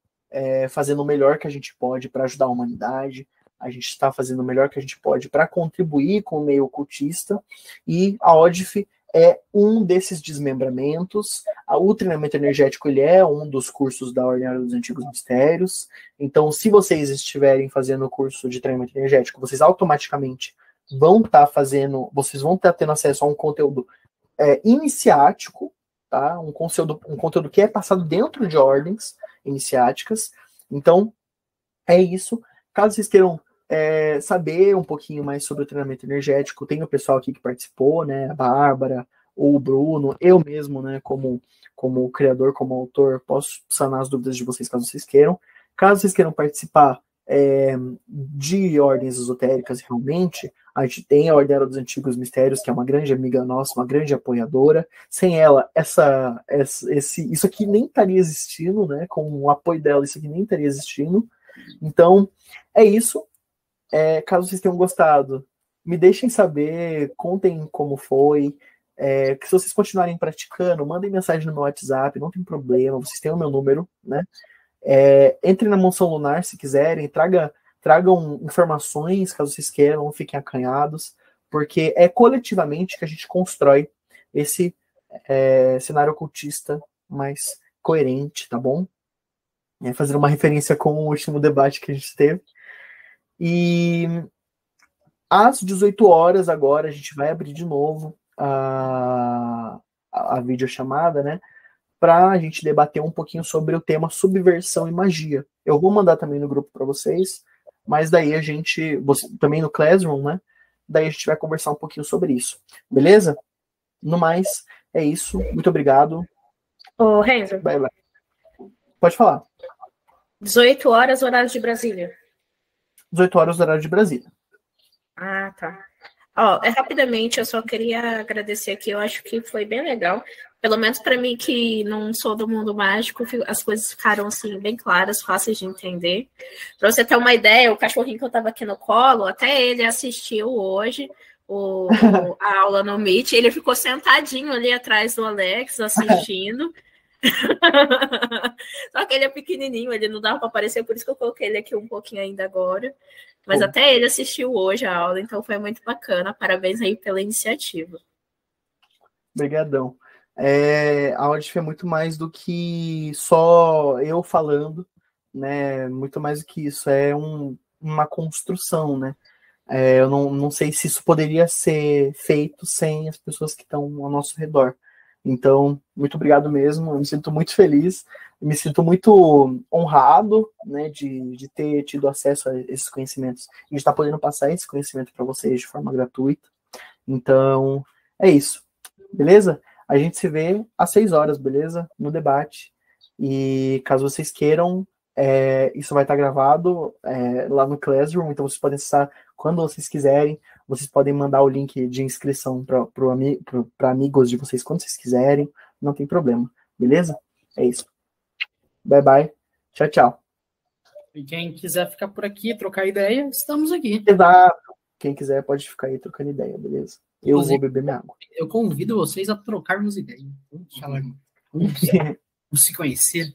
fazendo o melhor que a gente pode para ajudar a humanidade. A gente está fazendo o melhor que a gente pode para contribuir com o meio ocultista. E a ODF é um desses desmembramentos. O treinamento energético ele é um dos cursos da Ordem dos Antigos Mistérios. Então, se vocês estiverem fazendo o curso de treinamento energético, vocês automaticamente vão estar vocês vão estar tendo acesso a um conteúdo iniciático, tá? Um conteúdo que é passado dentro de ordens iniciáticas. Então, é isso. Caso vocês queiram saber um pouquinho mais sobre o treinamento energético, tem o pessoal aqui que participou, né? A Bárbara, o Bruno, eu mesmo, né? Como criador, como autor, posso sanar as dúvidas de vocês caso vocês queiram. Caso vocês queiram participar de ordens esotéricas, realmente, a gente tem a Ordem dos Antigos Mistérios, que é uma grande amiga nossa, uma grande apoiadora. Sem ela, isso aqui nem estaria existindo, né? Com o apoio dela, isso aqui nem estaria existindo. Então, é isso. Caso vocês tenham gostado, me deixem saber, contem como foi. Que se vocês continuarem praticando, mandem mensagem no meu WhatsApp, não tem problema, vocês têm o meu número, né? Entrem na Mansão Lunar se quiserem, tragam informações, caso vocês queiram, não fiquem acanhados, porque é coletivamente que a gente constrói esse cenário ocultista mais coerente, tá bom? Fazer uma referência com o último debate que a gente teve. E às 18 horas agora a gente vai abrir de novo a videochamada, né? Para a gente debater um pouquinho sobre o tema subversão e magia. Eu vou mandar também no grupo para vocês, mas daí também no Classroom, né? Daí a gente vai conversar um pouquinho sobre isso. Beleza? No mais, é isso. Muito obrigado.
Ô, Renzo.
Bye, bye. Pode falar.
18 horas, horário de Brasília.
18 horas, horário de Brasília.
Ah, tá. Rapidamente, eu só queria agradecer aqui, eu acho que foi bem legal. Pelo menos para mim, que não sou do mundo mágico, as coisas ficaram assim, bem claras, fáceis de entender. Para você ter uma ideia, o cachorrinho que eu estava aqui no colo, até ele assistiu hoje a aula no Meet, ele ficou sentadinho ali atrás do Alex, assistindo. Só que ele é pequenininho, ele não dava para aparecer, por isso que eu coloquei ele aqui um pouquinho ainda agora. Mas até ele assistiu hoje a aula, então foi muito bacana. Parabéns aí pela iniciativa.
Obrigadão. A ODF é muito mais do que só eu falando, né? Muito mais do que isso, uma construção, né? Eu não sei se isso poderia ser feito sem as pessoas que estão ao nosso redor. Então, muito obrigado mesmo, eu me sinto muito feliz, me sinto muito honrado, né, de ter tido acesso a esses conhecimentos, e de estar podendo passar esse conhecimento para vocês de forma gratuita. Então, é isso, beleza? A gente se vê às 6 horas, beleza? No debate. E caso vocês queiram, isso vai estar gravado lá no Classroom, então vocês podem acessar quando vocês quiserem. Vocês podem mandar o link de inscrição para amigos de vocês quando vocês quiserem. Não tem problema, beleza? É isso. Bye, bye. Tchau, tchau.
E quem quiser ficar por aqui, trocar ideia, estamos aqui.
Exato. Quem quiser pode ficar aí trocando ideia, beleza? Eu
Inclusive,
vou beber minha água.
Eu convido vocês a trocarmos ideias. Vamos falar. Vamos se conhecer.